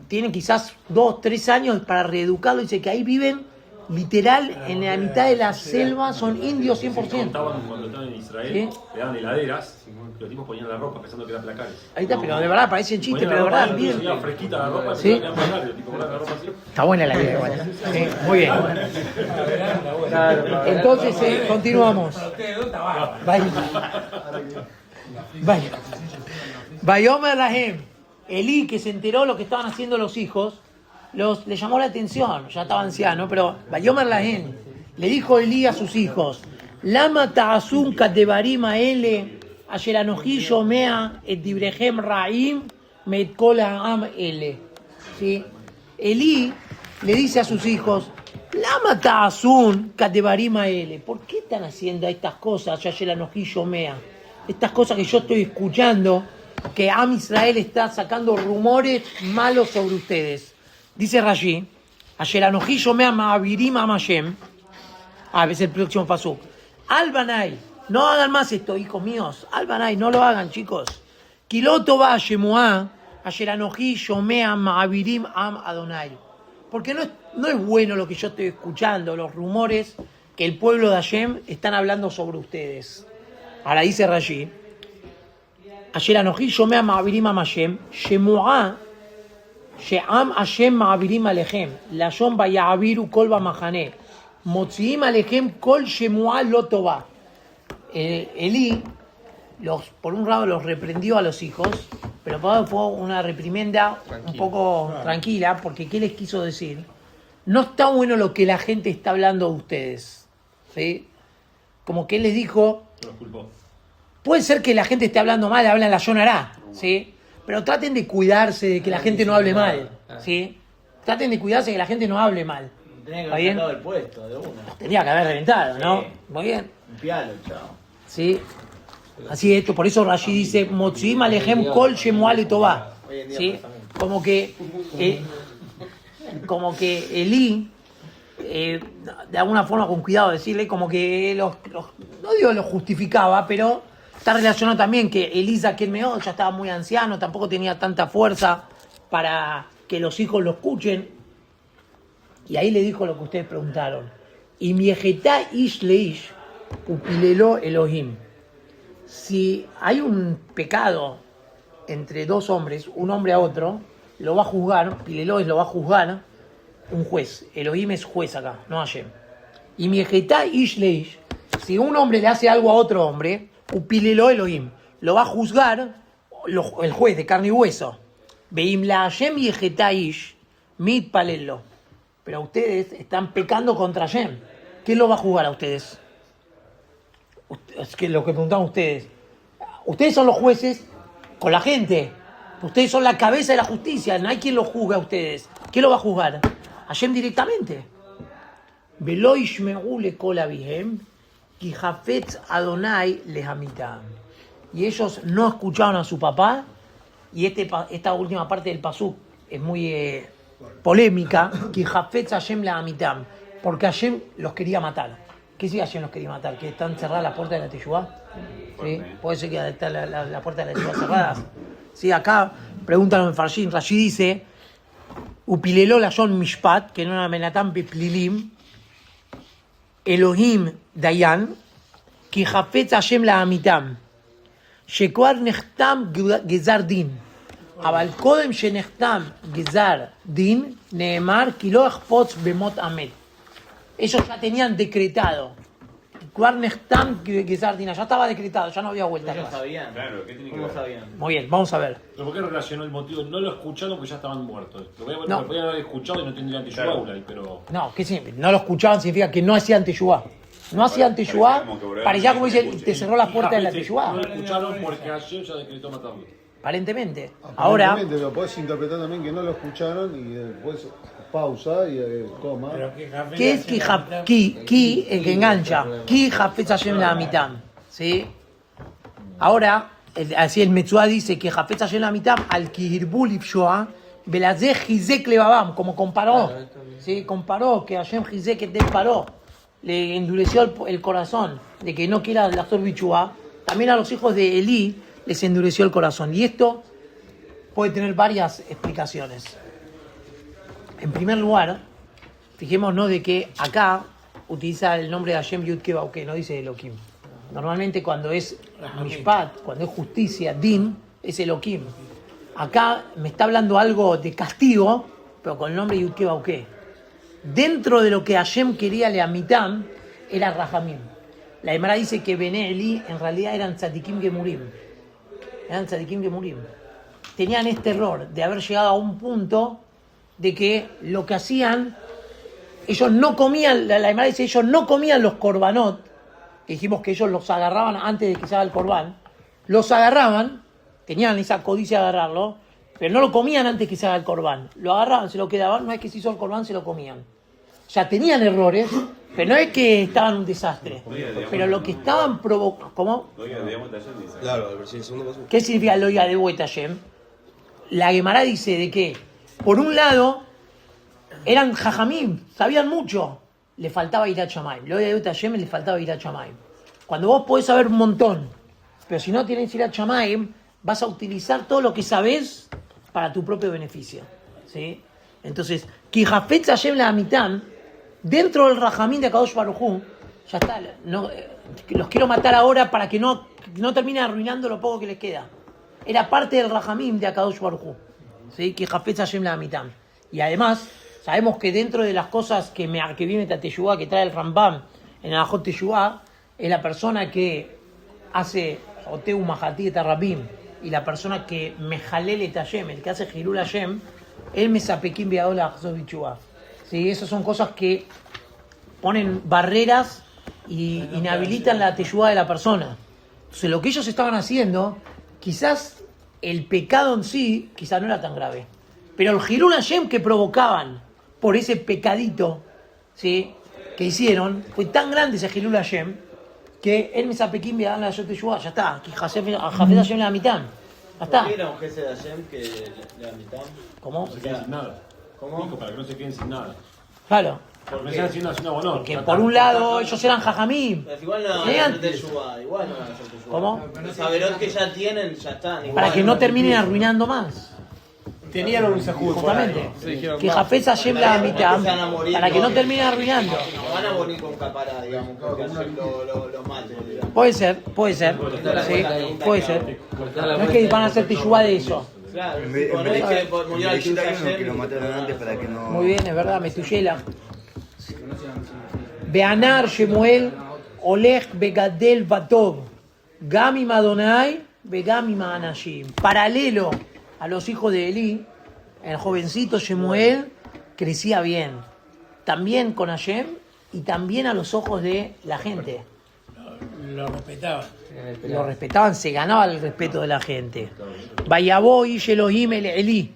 Tienen quizás 2, 3 años para reeducarlos. Dice que ahí viven literal en la mitad de la selva, son indios 100%. Cuando estaban en Israel, le daban heladeras, los tipos ponían la ropa pensando que eran placares. Ahí está, pero de verdad parecen chistes, pero de verdad, bien. Ponían fresquita la ropa, ¿Sí? los tipos ponían la ropa así. Está buena la idea, igual. Sí, muy bien. Entonces, continuamos. Vaya. Vayomer Lahem. Elí, que se enteró lo que estaban haciendo los hijos, le llamó la atención, ya estaba anciano, pero Vayomer Lahem, le dijo Elí a sus hijos, Lama ta'asun katebarim aele, ayer anoji yomea et dibrehem ra'im met kol ha'am ele. ¿Sí? Elí le dice a sus hijos, Lama ta'asun katebarim aele, ¿por qué están haciendo estas cosas, ayer anoji yomea? Estas cosas que yo estoy escuchando, que Am Israel está sacando rumores malos sobre ustedes. Dice Rashi, ayer anoji yomea ma'avirim am Hashem, a veces el próximo pasuk, Al Banai, no hagan más esto, hijos míos. Albanay, no lo hagan, chicos. Kiloto va Shemuá, Ayeranojí, Shomea, Ma'avirim, Am Adonai. Porque no es bueno lo que yo estoy escuchando, los rumores que el pueblo de Hashem están hablando sobre ustedes. Ahora dice Rashi, Ayeranojí, Shomea, Ma'avirim, Am Hashem, Shemuá, She'am Hashem Ma'avirim Alechem, Lashon Bayaviru Kol Bamachane, Motziim Alechem Kol Shemuá Lotova. Elí, por un lado los reprendió a los hijos, pero por otro fue una reprimenda un poco tranquila, porque ¿qué les quiso decir? No está bueno lo que la gente está hablando de ustedes, ¿sí? Como que él les dijo, No los culpó. puede ser que la gente esté hablando mal, hablan la Yonará, ¿sí? Pero traten de cuidarse de que la gente no hable mal, ¿sí? Traten de cuidarse de que la gente no hable mal. Tenía que ¿Está haber bien? sacado el puesto de una. Tenía que haber reventado, ¿no? Sí. Muy bien. Limpialo, chao. ¿Sí? Así es, por eso Rashi dice, Motziim Alechem Kol Shemuá Letová. ¿Sí? Como que Elí, de alguna forma con cuidado decirle, como que no digo lo justificaba, pero está relacionado también que Elisa, que ya estaba muy anciano, tampoco tenía tanta fuerza para que los hijos lo escuchen. Y ahí le dijo lo que ustedes preguntaron. Y Miejetá ish leish upileló Elohim. Si hay un pecado entre dos hombres, un hombre a otro, lo va a juzgar, Pileló lo va a juzgar un juez. Elohim es juez acá, no Hashem. Y Miejetá ish leish, si un hombre le hace algo a otro hombre, upileló Elohim, lo va a juzgar el juez de carne y hueso. Veim la Hashem Miejetá ish, mit palelo. Pero ustedes están pecando contra Hashem. ¿Quién lo va a juzgar a ustedes? Es que lo que preguntaban ustedes. Ustedes son los jueces con la gente. Ustedes son la cabeza de la justicia. No hay quien lo juzgue a ustedes. ¿Quién lo va a juzgar? Hashem directamente. Velo yishme'u lekol avihem, ki hafetz Adonai lehamitam. Y ellos no escucharon a su papá. Y esta última parte del pasuk es muy polémica. Ki hafetz Hashem lehamitam. Porque Hashem los quería matar. ¿Qué si Hashem los quería matar? ¿Que están cerradas las puertas de la Teshuvá? ¿Sí? Puede ser que están la puerta de la Teshuvá cerradas. Sí, acá preguntan en Farshim, Rashi dice, Upileló la Shon Mishpat, que no era Menatam Beplilim, Elohim Dayan, Ki Hafetz Hashem la Amitam, Shekwar Nechtam Gezar Din, אבל קודם שנחתם גזר דין, נאמר כי לא יחפוץ במות המת. Ellos ya tenían decretado. Ya estaba decretado, ya no había vuelta Ellos atrás. sabían. Claro, ¿qué tiene que ¿Cómo ver? sabían? Muy bien, vamos a ver. ¿Pero por qué relacionó el motivo? No lo escucharon porque ya estaban muertos. Lo No. podían haber escuchado y no tendrían Teshuvá, pero... No, ¿qué significa? No lo escuchaban significa que no hacían teshuvá. No hacían teshuvá, parecía como dice, te cerró la puerta de la No teshuvá. lo escucharon porque ayer ya decretó matarlo. Aparentemente. Ahora, Aparentemente, lo podés interpretar también que no lo escucharon y después pausa y coma. ¿qué es ki, el que engancha? Ki Hafetz Hashem la mitam. ¿Sí? Ahora, así el Metzuá dice que Hafetz Hashem la mitam al kihirbul ifshoa belazeh hizek levabam, como comparó. ¿Sí? Comparó que Hashem hizek et paró. Le endureció el corazón de que no quiera la Bichua. También a los hijos de Elí les endureció el corazón. Y esto puede tener varias explicaciones. En primer lugar, fijémonos de que acá utiliza el nombre de Hashem Yud-Ke Vau-Ke, no dice Elohim. Normalmente cuando es Mishpat, cuando es justicia, Din, es Elohim. Acá me está hablando algo de castigo, pero con el nombre Yud-Ke Vau-Ke. Dentro de lo que Hashem quería Leamitam, era Rahamim. La Gemara dice que Bené Eli en realidad eran Tzadikim Gemurim. Eran Tzadikim Gemurim. Tenían este error de haber llegado a un punto de que lo que hacían, ellos no comían, la Gemara dice, ellos no comían los korbanot, que dijimos que ellos los agarraban antes de que se haga el corbán, los agarraban, tenían esa codicia de agarrarlo, pero no lo comían antes que se haga el corbán. Lo agarraban, se lo quedaban, una vez que se hizo el corbán se lo comían. O sea, tenían errores, pero no es que estaban en un desastre. Pero lo que estaban provocando... ¿Cómo? Claro, el segundo paso. ¿Qué significa Loya de Huetayem? La Gemara dice de que, por un lado, eran jajamim, sabían mucho, le faltaba Irat Shamayim. Loya de Huetayem le faltaba Irat Shamayim. Cuando vos podés saber un montón, pero si no tienes Yirat Shamayim, vas a utilizar todo lo que sabés para tu propio beneficio. ¿Sí? Entonces, Ki Hafetz Hashem Le'amitam, dentro del Rajamín de Akadosh Baruj Hu, ya está, los quiero matar ahora para que no terminen arruinando lo poco que les queda. Era parte del Rajamín de Akadosh Baruj Hu. ¿Sí? Ki Hafetz Hashem Le'amitam. Y además, sabemos que dentro de las cosas que viene Teshuvah, que trae el Rambam en el Ajot Teshuvah, es la persona que hace Oteu Mahati et Rabim y la persona que Mejalel et Hashem, el que hace Hilul Hashem, el Mesapekim Beadol Achzot Bichuvah. ¿Sí? Esas son cosas que ponen barreras y inhabilitan la Teshuvah de la persona. Entonces, lo que ellos estaban haciendo, quizás el pecado en sí, quizás no era tan grave, pero el Hilul Hashem que provocaban por ese pecadito, ¿sí?, que hicieron, fue tan grande ese Hilul Hashem que él me sapequín me dan la Teshuvah, ya está, que Hafetz Hashem Le'amitam, ya está. ¿Por qué era un jefe de Hashem que Le'amitam? ¿Cómo? No se queden sin nada. ¿Cómo? Dijo para que no se queden sin nada. Claro, Porque están haciendo una bonor. que por un lado ellos eran jajamim, Pero igual no van a hacer Teshuvah, igual no van a hacer Teshuvah. ¿cómo? Los saberot que ya tienen, ya están. Para que no terminen arruinando más. Tenían un sahur por ahí. Justamente, que Hafetz Hashem Le'amitam, para que no terminen arruinando. No van a morir con capará, digamos, porque Hashem lo mate, digamos. Puede ser, sí, puede ser. No es que van a hacer Teshuvah de eso. Claro, tipo, no es que murió al Kiddush Hashem. Que lo mataron antes para que no... Muy bien, es verdad, Metuyela. Beanar Shemuel Olech Begadel Batov Gam im Adonai Begam im Anashim. Paralelo a los hijos de Elí, el jovencito Shemuel crecía bien, también con Hashem y también a los ojos de la gente. Lo respetaban. Lo respetaban, se ganaba el respeto de la gente. Vayabó Ish Elohim el Elí.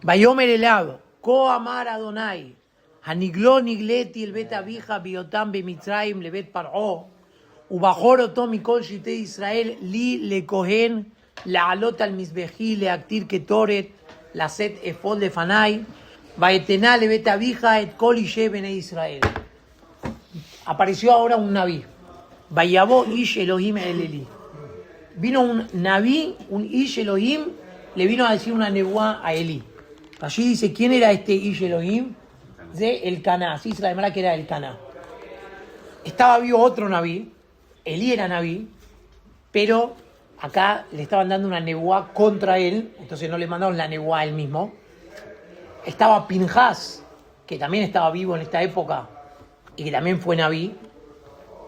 Vayomer Elab, Ko Amar Adonai, Haniglo Nigleti el Bet Abija, Biotam Bemitzrayim Lebet Par'o, Ubajor Otom Mikol Shite Israel, Li Le Kohen, La Alot al Mizbeji, Le Aktir Ketoret, La Set Efod de Fanai, Vaetena Lebet Abija, Et Kol Ishe Bene Israel. Apareció ahora un naví. Vayabó Ish Elohim el Eli. Vino un naví, un Ish Elohim, le vino a decir una nebuá a Eli. Allí dice, ¿quién era este Ish Elohim? De El Caná, así se la llamará que era El Caná. Estaba vivo otro naví, Eli era naví, pero acá le estaban dando una nebuá contra él, entonces no le mandaron la nebuá a él mismo. Estaba Pinhas, que también estaba vivo en esta época y que también fue naví.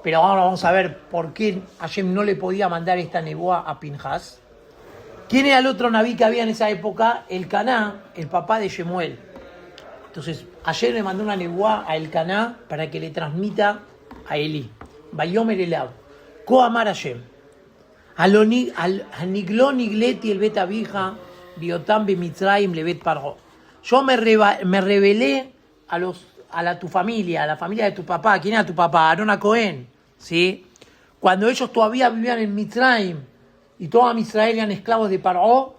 Pero ahora vamos a ver por qué Hashem no le podía mandar esta nebuá a Pinhas. ¿Quién era el otro naví que había en esa época? El Caná, el papá de Shemuel. Entonces, ayer le mandó una nebuá a El Caná para que le transmita a Elí. Vayomer Elab, Ko Amar Hashem, Haniglo Nigleti el Bet Abija, Biotam Bemitzrayim Lebet Par'o. Yo me rebelé a tu familia, a la familia de tu papá. ¿Quién era tu papá? Aarón Cohen, ¿sí? Cuando ellos todavía vivían en Mitzrayim y toda Israel eran esclavos de Par'o,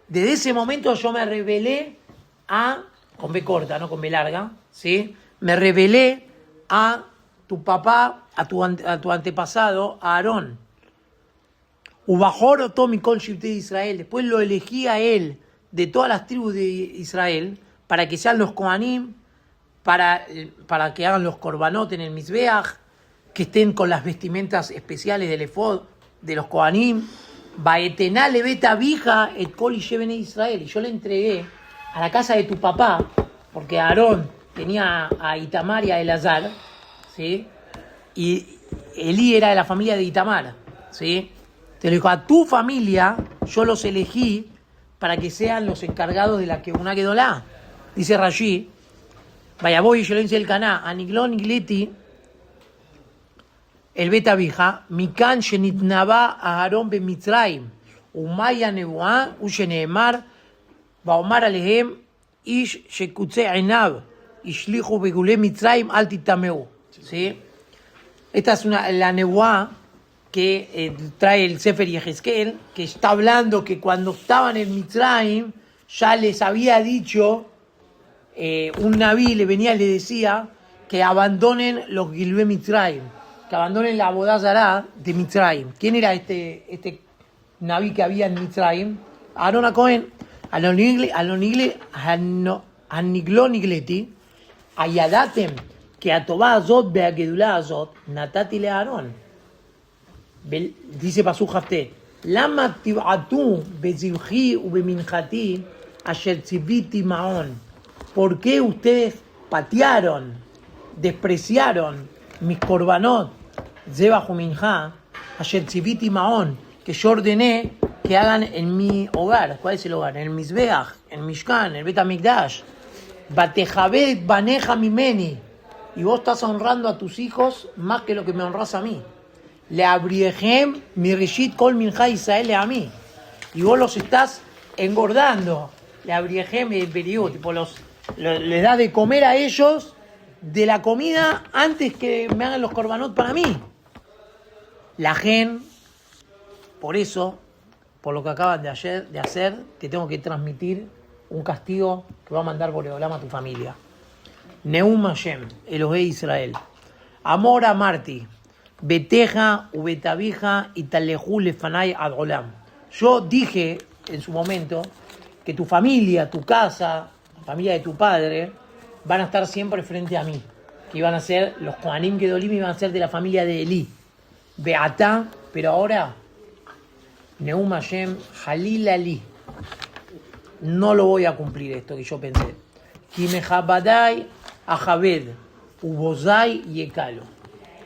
desde ese momento yo me rebelé con B corta, no con B larga, ¿sí? Me rebelé a tu papá, a tu antepasado, a Aarón. Ubajor Otom Mikol Shivtei Israel. Después lo elegí a él de todas las tribus de Israel para que sean los Kohanim, para que hagan los korbanot en el Mizbeach, que estén con las vestimentas especiales del efod de los Kohanim. Baetená Lebet Abija et Kol Ishe Bene Israel. Y yo le entregué a la casa de tu papá, porque Aarón tenía a Itamar y a Elazar, ¿sí? Y Elí era de la familia de Itamar, ¿sí? Te lo dijo, a tu familia yo los elegí para que sean los encargados de la Kebuná Gedolá. Dice Rashi, vaya voy y yo le dice el Caná, Aniglón Igleti, el Beta Vija, Mikan Shenitnaba a Aarón ben Mitzrayim, Umaya Nebuá, Usheneemar, Baomar Alehem, Ish Shekutze Einab, Ishlihu Begule Mitzrayim Altitameu. ¿Sí? Esta es la Nebuá que trae el Sefer Yehezkel, que está hablando que cuando estaban en Mitzrayim ya les había dicho, un naví le venía y le decía que abandonen los Gilbe Mitzrayim, que abandonen la Abodá de Mitzrayim. ¿Quién era este Naví que había en Mitzrayim? Aarón HaKohen, Anigló Nigleti, Ayadatem, que a Tobá Azot, Beagedulá Azot, Natati le Aarón. Dice Pasú Jafté, Lama Tibatu, Bezibji, Ubeminjati, Asher Tziviti Maón. ¿Por qué ustedes patearon, despreciaron mis korbanot, Zebahu Minja, Asher Tziviti Maón, que yo ordené que hagan en mi hogar? ¿Cuál es el hogar? En el Mizbeach, en el Mishkan, en el Bet HaMikdash. Batejabet Baneja Mimeni. Y vos estás honrando a tus hijos más que lo que me honras a mí. Le abriejem mi rishit kol minja Israel a mí. Y vos los estás engordando. Le abriejem el periodo, tipo les das de comer a ellos de la comida antes que me hagan los korbanot para mí. La gen, por eso, por lo que acaban de hacer, te tengo que transmitir un castigo que va a mandar Boreolam a tu familia. Neum Hashem, Elohei Israel. Amor a Marti. Beteja, Ubetabija y Talejú Lefanay Adolam. Yo dije en su momento que tu familia, tu casa, la familia de tu padre, van a estar siempre frente a mí. Que iban a ser los Kohanim Gedolim, iban a ser de la familia de Elí. Beatá, pero ahora, Neum Hashem, Halil Ali. No lo voy a cumplir esto que yo pensé. Kimehabadai, Ajabed, Ubozai y Ekalo.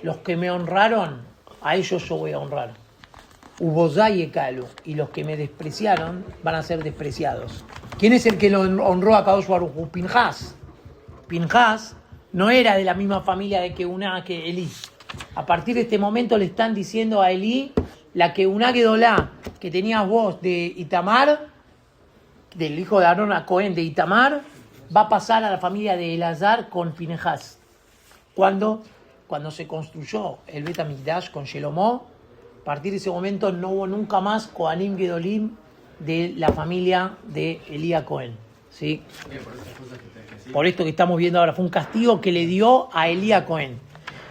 Los que me honraron, a ellos yo voy a honrar. Ubozai y Ekalo. Y los que me despreciaron van a ser despreciados. ¿Quién es el que lo honró a Kadosh Baruj Hu? Pinhas. Pinhas no era de la misma familia de Keuná que Elí. A partir de este momento le están diciendo a Elí, la Keuná Gedolá que tenías vos de Itamar, del hijo de Aarón HaKohen de Itamar, va a pasar a la familia de Elazar con Pinhas. Cuando se construyó el Bet HaMikdash con Shelomó, a partir de ese momento no hubo nunca más Kohanim Gedolim de la familia de Elí HaKohen. ¿Sí? Por esto que estamos viendo ahora, fue un castigo que le dio a Elí HaKohen.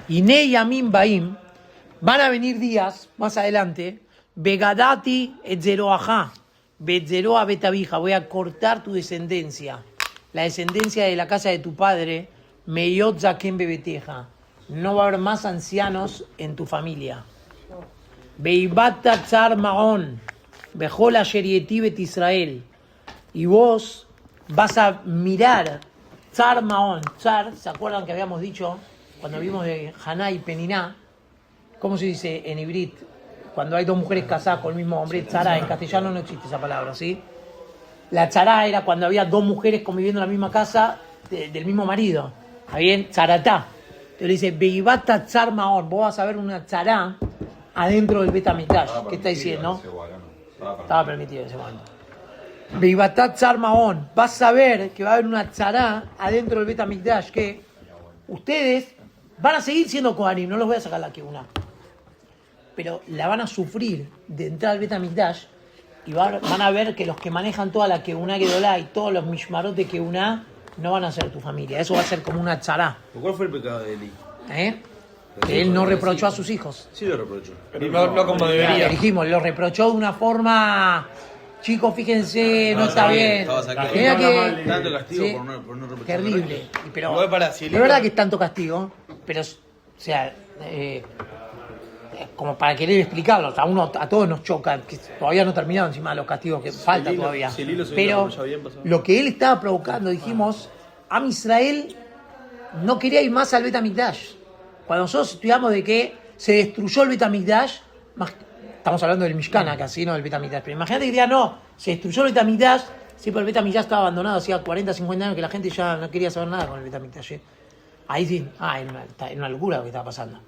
Y Nei Yamim Baim, van a venir días más adelante, Begadati et Zeroajá, Betzeroa Betabija, voy a cortar tu descendencia, la descendencia de la casa de tu padre, Meyot Zaken Bebeteja. No va a haber más ancianos en tu familia. Beibata Tzar Maón, Bejol Asher Yeti Bet Israel. Y vos vas a mirar Tzar Maón. Tzar, ¿se acuerdan que habíamos dicho cuando vimos de Haná y Peniná? ¿Cómo se dice en hibrit? Cuando hay dos mujeres casadas con el mismo hombre, tzará, en castellano no existe esa palabra, ¿sí? La tzará era cuando había dos mujeres conviviendo en la misma casa del mismo marido. ¿Está bien? Tzaratá. Entonces le dice, Beibata tzar maón, vos vas a ver una tzará adentro del Bet HaMikdash. ¿Qué está diciendo? Estaba permitido en ese momento. Beibata tzar maón, vas a ver que va a haber una tzará adentro del Bet HaMikdash, que ustedes van a seguir siendo Kohanim, no los voy a sacar la que una. Pero la van a sufrir de entrar al Bet HaMikdash y van a ver que los que manejan toda la Keuná Gedolá y todos los mishmarot de Keuná no van a ser tu familia. Eso va a ser como una tzará. ¿Cuál fue el pecado de Elí? Que él no reprochó a sus hijos. Sí lo reprochó. Pero no como debería. Dijimos, lo reprochó de una forma... Chicos, fíjense, no está bien. Estaba sacado. Tenía que... Tanto castigo Sí, por no reprochar. terrible. Pero Igual para si es verdad que es tanto castigo, pero, o sea, como para querer explicarlo, a todos nos choca, que todavía no terminaron encima los castigos que faltan todavía. Pero lo que él estaba provocando, dijimos, Am Israel no quería ir más al Bet HaMikdash. Cuando nosotros estudiamos de que se destruyó el Bet HaMikdash, estamos hablando del Mishkan acá, ¿sí? No del Bet HaMikdash, pero imagínate que diría, no, se destruyó el Bet HaMikdash, sí, pero el Bet HaMikdash estaba abandonado hacía 40, 50 años que la gente ya no quería saber nada con el Bet HaMikdash. Ahí sí, era una locura lo que estaba pasando.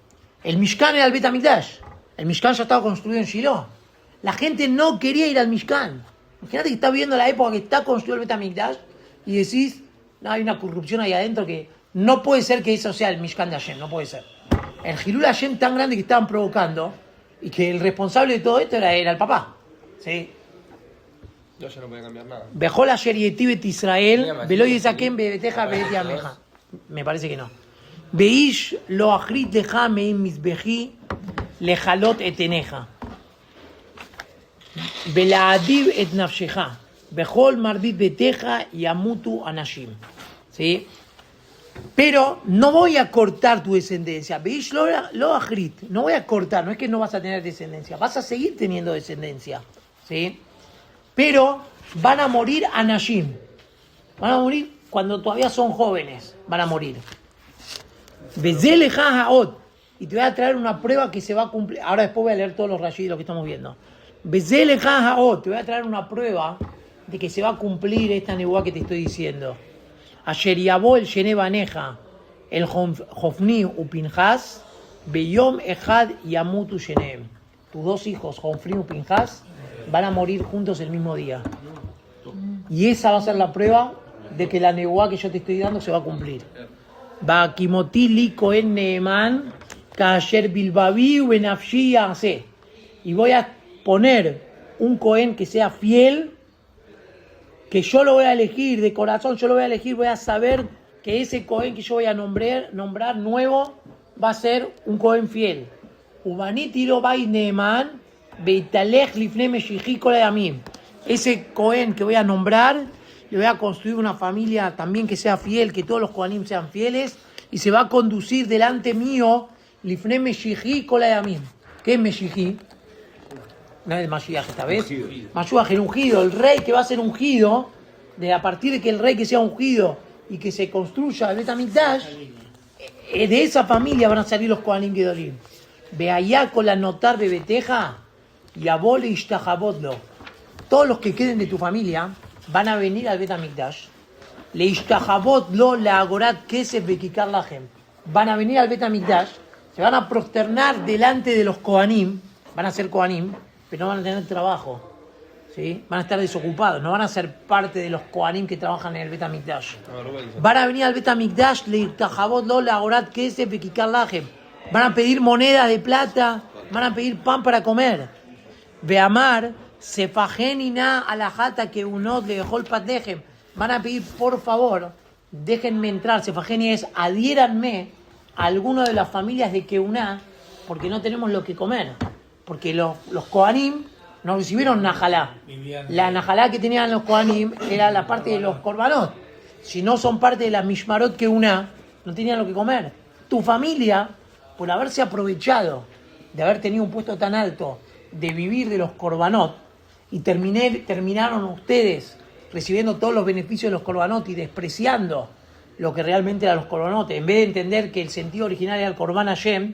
El Mishkan era el Bet HaMikdash. El Mishkan ya estaba construido en Shiloh. La gente no quería ir al Mishkan. Imagínate que estás viviendo la época que está construido el Bet HaMikdash y decís, no, hay una corrupción ahí adentro que no puede ser que eso sea el Mishkan de Hashem, no puede ser. El Hilul Hashem tan grande que estaban provocando y que el responsable de todo esto era el papá. ¿Sí? Ya no puede cambiar nada. Bejol Asher Yeti Bet Israel, Veloy Zaken Bebeteja Bebetia Meja. Me parece que no. Beish lo achrit lecha meim mizbehi lechalot eteneja. Belaadiv et nafsheja. Bechol marbit beteja yamutu anashim. ¿Sí? Pero no voy a cortar tu descendencia. Beish lo achrit. No voy a cortar. No es que no vas a tener descendencia. Vas a seguir teniendo descendencia. ¿Sí? Pero van a morir anashim. Van a morir cuando todavía son jóvenes. Van a morir. Bezeleja haot. Y te voy a traer una prueba que se va a cumplir. Ahora después voy a leer todos los rayos de lo que estamos viendo. Bezeleja haot. Te voy a traer una prueba de que se va a cumplir esta nebuá que te estoy diciendo. Ayer yabó el Shenebaneja, el Hofni Upinjas, Beyom Ejad Yamutu Shenem. Tus dos hijos, Hofni y Upinjas, van a morir juntos el mismo día. Y esa va a ser la prueba de que la nebuá que yo te estoy dando se va a cumplir. Va Kimotili Kohen Neeman, Kasher Bilbabi Benafshi Yase. Y voy a poner un Kohen que sea fiel, que yo lo voy a elegir de corazón, yo lo voy a elegir, voy a saber que ese Cohen que yo voy a nombrar nuevo va a ser un Cohen fiel. Ubanitiro bai neeman beitalech lifne meshichi kol hayamim. Ese Cohen que voy a nombrar, le voy a construir una familia también que sea fiel, que todos los Cohenim sean fieles, y se va a conducir delante mío lifne meshichi kol hayamim. ¿Qué es meshichi? No es el Mashiach esta vez. Mashiach, el ungido, el rey que va a ser ungido, a partir de que el rey que sea ungido y que se construya el Bet HaMikdash, de esa familia van a salir los Kohanim Gedolim. Ve allá con la notar bebeteja y abole ishtahabotlo. Todos los que queden de tu familia van a venir al Bet HaMikdash. Le ishtahabotlo la agorat kesef bekikar lahem. Van a venir al Bet HaMikdash, se van a prosternar delante de los Kohanim, van a ser Kohanim, pero no van a tener trabajo, ¿sí? Van a estar desocupados, no van a ser parte de los Kohanim que trabajan en el Bet HaMikdash. Van a venir al Bet HaMikdash, van a pedir monedas de plata, van a pedir pan para comer. Beamar, sefagenina alajata que unot le dejó el patdejem. Van a pedir, por favor, déjenme entrar. Sefageni es, adhiéranme a alguna de las familias de Keuná, porque no tenemos lo que comer. Porque los Kohanim no recibieron Najalá. La Najalá que tenían los Kohanim era la parte de los Korbanot. Si no son parte de la Mishmarot Keuná, no tenían lo que comer. Tu familia, por haberse aprovechado de haber tenido un puesto tan alto, de vivir de los Korbanot, y terminaron ustedes recibiendo todos los beneficios de los Korbanot y despreciando lo que realmente eran los Korbanot, en vez de entender que el sentido original era el Korban Hashem,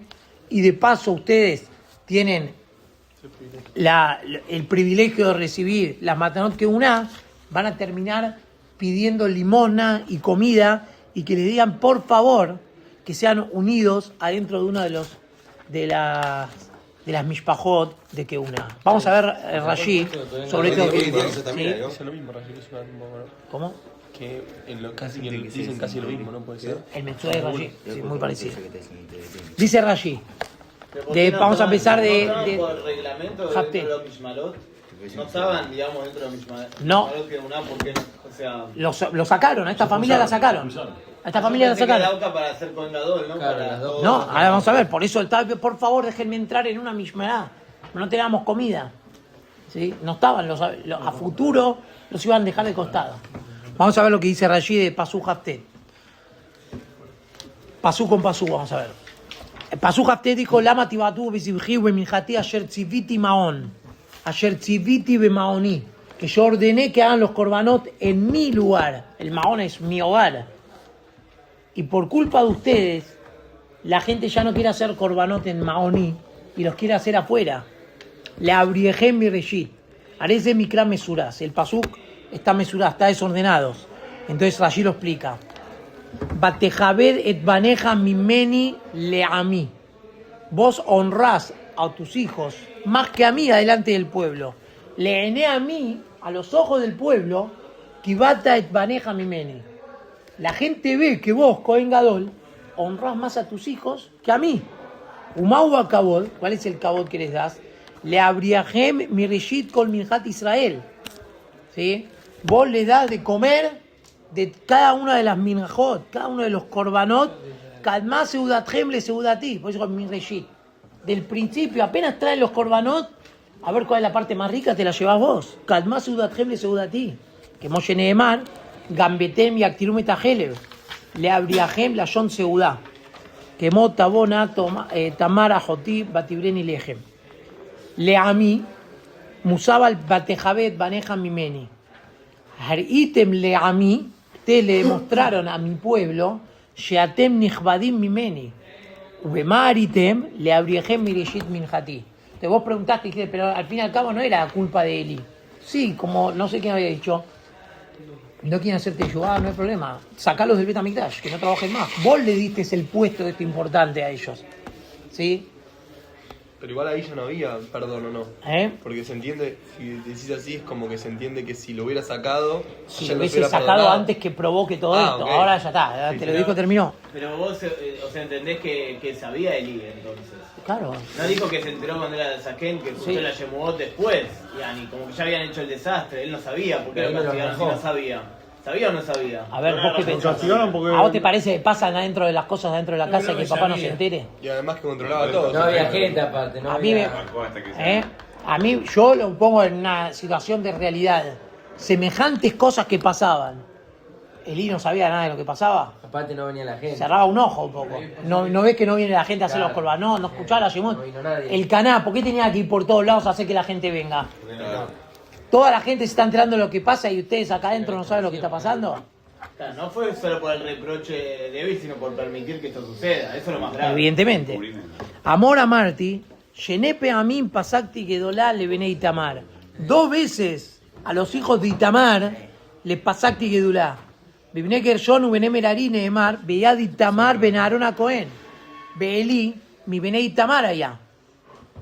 y de paso ustedes tienen el privilegio de recibir las matanot que una, van a terminar pidiendo limosna y comida y que les digan por favor que sean unidos adentro de uno de las mishpajot de que una. Vamos a ver Rashi sobre esto. Es lo mismo, Rashi, es una ¿Cómo? que dicen casi lo mismo, ¿no? Puede ser. El Metzua de Rashi, sí, muy parecido. Dice Rashi. Vamos a empezar de por el reglamento dentro de los Mishmarot. No estaban, digamos, dentro de los Mishmarot. No. Porque, o sea, lo sacaron, a esta familia la sacaron. A esta familia la sacaron. para hacer con Gadol, ¿no? Claro, para las dos. No, ahora vamos a ver, por eso por favor déjenme entrar en una mishmará. No teníamos comida. ¿Sí? No estaban, a futuro los iban a dejar de costado. Vamos a ver lo que dice Rashi de Pasú Haftet. Pasú con Pasú, vamos a ver. Pasú Haftet dijo, Lama tibatu besibji beminjati asher tziviti maon. Asher tziviti bemaoni. Que yo ordené que hagan los korbanot en mi lugar. El maón es mi hogar. Y por culpa de ustedes, la gente ya no quiere hacer korbanot en Maoní y los quiere hacer afuera. Le abriejem mi reshit. Arece mikra mesurás. El pasuk está mesurá, está desordenado. Entonces Rashi lo explica. Batejabed et baneja mimeni leami. Vos honrás a tus hijos más que a mí adelante del pueblo. Leene a mí, a los ojos del pueblo, kibata et baneja mimeni. La gente ve que vos, Cohen Gadol, honrás más a tus hijos que a mí. Umau kabod, ¿cuál es el kabod que les das? Le abriajem mirishit kol minjat Israel. ¿Sí? Vos le das de comer de cada una de las minjot, cada uno de los korbanot Calmá seudatjem le seudati. Por eso con mi reyit. Del principio, apenas traen los korbanot, a ver cuál es la parte más rica, te la llevas vos. Calmá seudatjem le seudati. Que Moshe Nehemar, gambetem y actirum etajelev. Le abriajem la shon seudá. Que motabona tamara joti batibreni lejem. Le ami, musabal batejabet baneja mimeni. Haritem le ami, te le mostraron a mi pueblo, sheatem nichbadim mimeni. Ubemaritem le abriejem mirishit minjati. Te vos preguntaste, dijiste, pero al fin y al cabo no era culpa de Eli. Sí, como no sé quién había dicho, no quieren hacerte ayudar, no hay problema. Sacalos del Betamikdash, que no trabajen más. Vos le diste el puesto de esto importante a ellos. ¿Sí? Pero igual ahí ya no había perdón o no. Porque se entiende, si decís así, es como que se entiende que si lo hubiera sacado, Si ya lo no hubiese se hubiera sacado perdonado. antes que provoque todo esto, Ok. ahora ya está, Sí, te sí, lo dijo, terminó. Pero vos, o sea, entendés que sabía Eli entonces. Claro. No dijo que se enteró cuando era de Saquén, que escuchó Sí. la Yemuot después, yani, como que ya habían hecho el desastre, él no sabía, ¿por qué lo castigaron si no sabía? ¿Sabía o no sabía? A ver, vos qué pensás. castigaron porque- ¿A vos te parece que pasan adentro de las cosas dentro de la casa y que el papá no se entere? Y además que controlaba todo. No había gente aparte, no A mí, había... a mí yo lo pongo en una situación de realidad. Semejantes cosas que pasaban. Elí no sabía nada de lo que pasaba. Aparte no venía la gente. Cerraba un ojo un poco. No ves que no viene la gente a hacer Claro. los corbanot, no escuchaba la Yemot. No vino nadie. El Caná, ¿por qué tenía que ir por todos lados a hacer que la gente venga? Toda la gente se está enterando de lo que pasa y ustedes acá adentro no saben lo que está pasando. Claro, no fue solo por el reproche de Eli, sino por permitir que esto suceda, eso es lo más grave. Evidentemente. Amor a Marti, Shenepe Amin Pasakti Gedolá le Bene Itamar. 2 veces a los hijos de Itamar le Pasakti Gedolá. Bibne Gershon Ubene Merari Nehemar, Beyad Itamar Ben Aarón a Cohen. Beeli, mi Bene Itamar allá.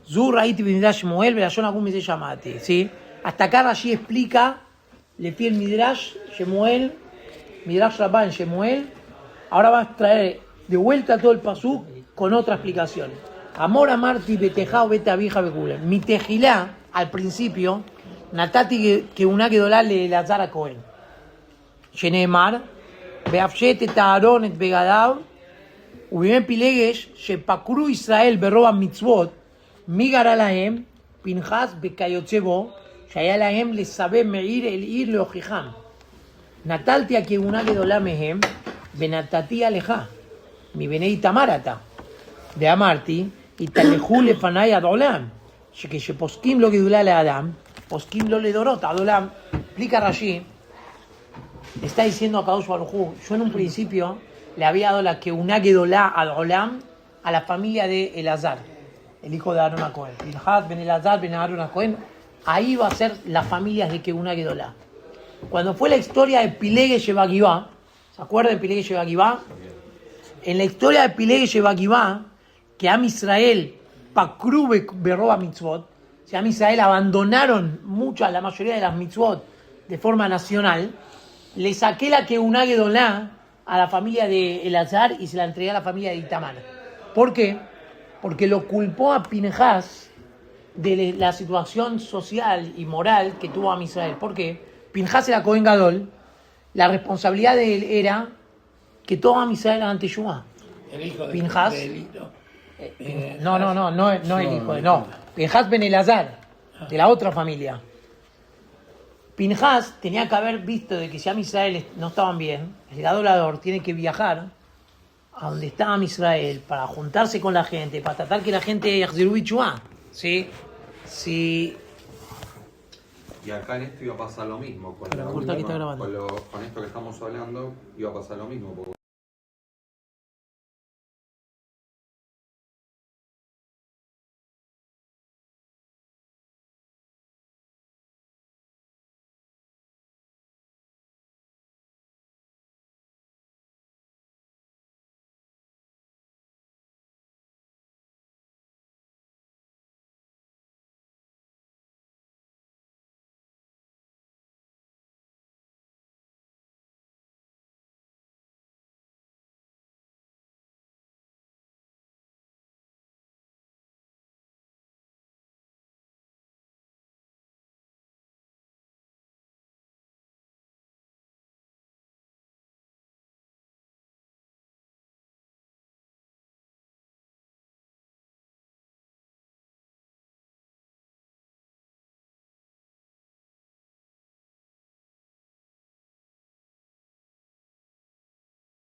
Zurra Iti Midrash Moel, Belashon Agum se llamate. ¿Sí? Hasta acá Rashi explica, le pide el Midrash Shemuel, Midrash Rabban Shemuel. Ahora va a traer de vuelta todo el pasú con otra explicación. Amor a Marti Betejao Beta Vieja Bekulen. Mi tejilá, al principio, Natati que una quedolá le lazar a Cohen. Shenemar, Beafshet et Aaron et Begadav, Ubimen Pilegesh, Shepakru Israel Berroba Mitzvot, Migara Lahem, Pinchas Bekayotzebo, Shaya Lahem le sabe meir el ir leojijam. Natalti a que una quedolá mehem, Benatati aleja, mi Benei Tamarata. De Amarti, y Talejú le fanay adolam, que se poskim lo que dula le Adam, poskim lo le dorot, adolam. Explica Rashi, está diciendo a Kadosh Baruj Hu, yo en un principio le había dado la que una gedolá adolam a la familia de Elazar, el hijo de Aarón a Cohen. Pinchas ben Elazar ben Aarón a Cohen, ahí va a ser las familias de que una gedolá. Cuando fue la historia de Pilegue Shebagivá, ¿se acuerdan de Pilegue Shebagivá? En la historia de Pilegue Shebagivá, que Am Israel pakru berroba mitzvot, o sea, Am Israel abandonaron la mayoría de las mitzvot de forma nacional, le saqué la que una gedolá a la familia de Elazar y se la entregué a la familia de Itamar. ¿Por qué? Porque lo culpó a Pinchas de la situación social y moral que tuvo Am Israel. ¿Por qué? Pinchas era Cohen Gadol, la responsabilidad de él era que todo Am Israel era ante Yeshua. El hijo de Pinchas. de Eli, ¿no? No el hijo de, no. Pinchas ben Elazar, de la otra familia. Pinchas tenía que haber visto de que si Am Israel no estaban bien, el adorador tiene que viajar a donde estaba Am Israel para juntarse con la gente, para tratar que la gente yachziru bichua. ¿Sí? Sí. Y acá en esto iba a pasar lo mismo. Pero corta que está grabando. Con esto que estamos hablando, iba a pasar lo mismo. Porque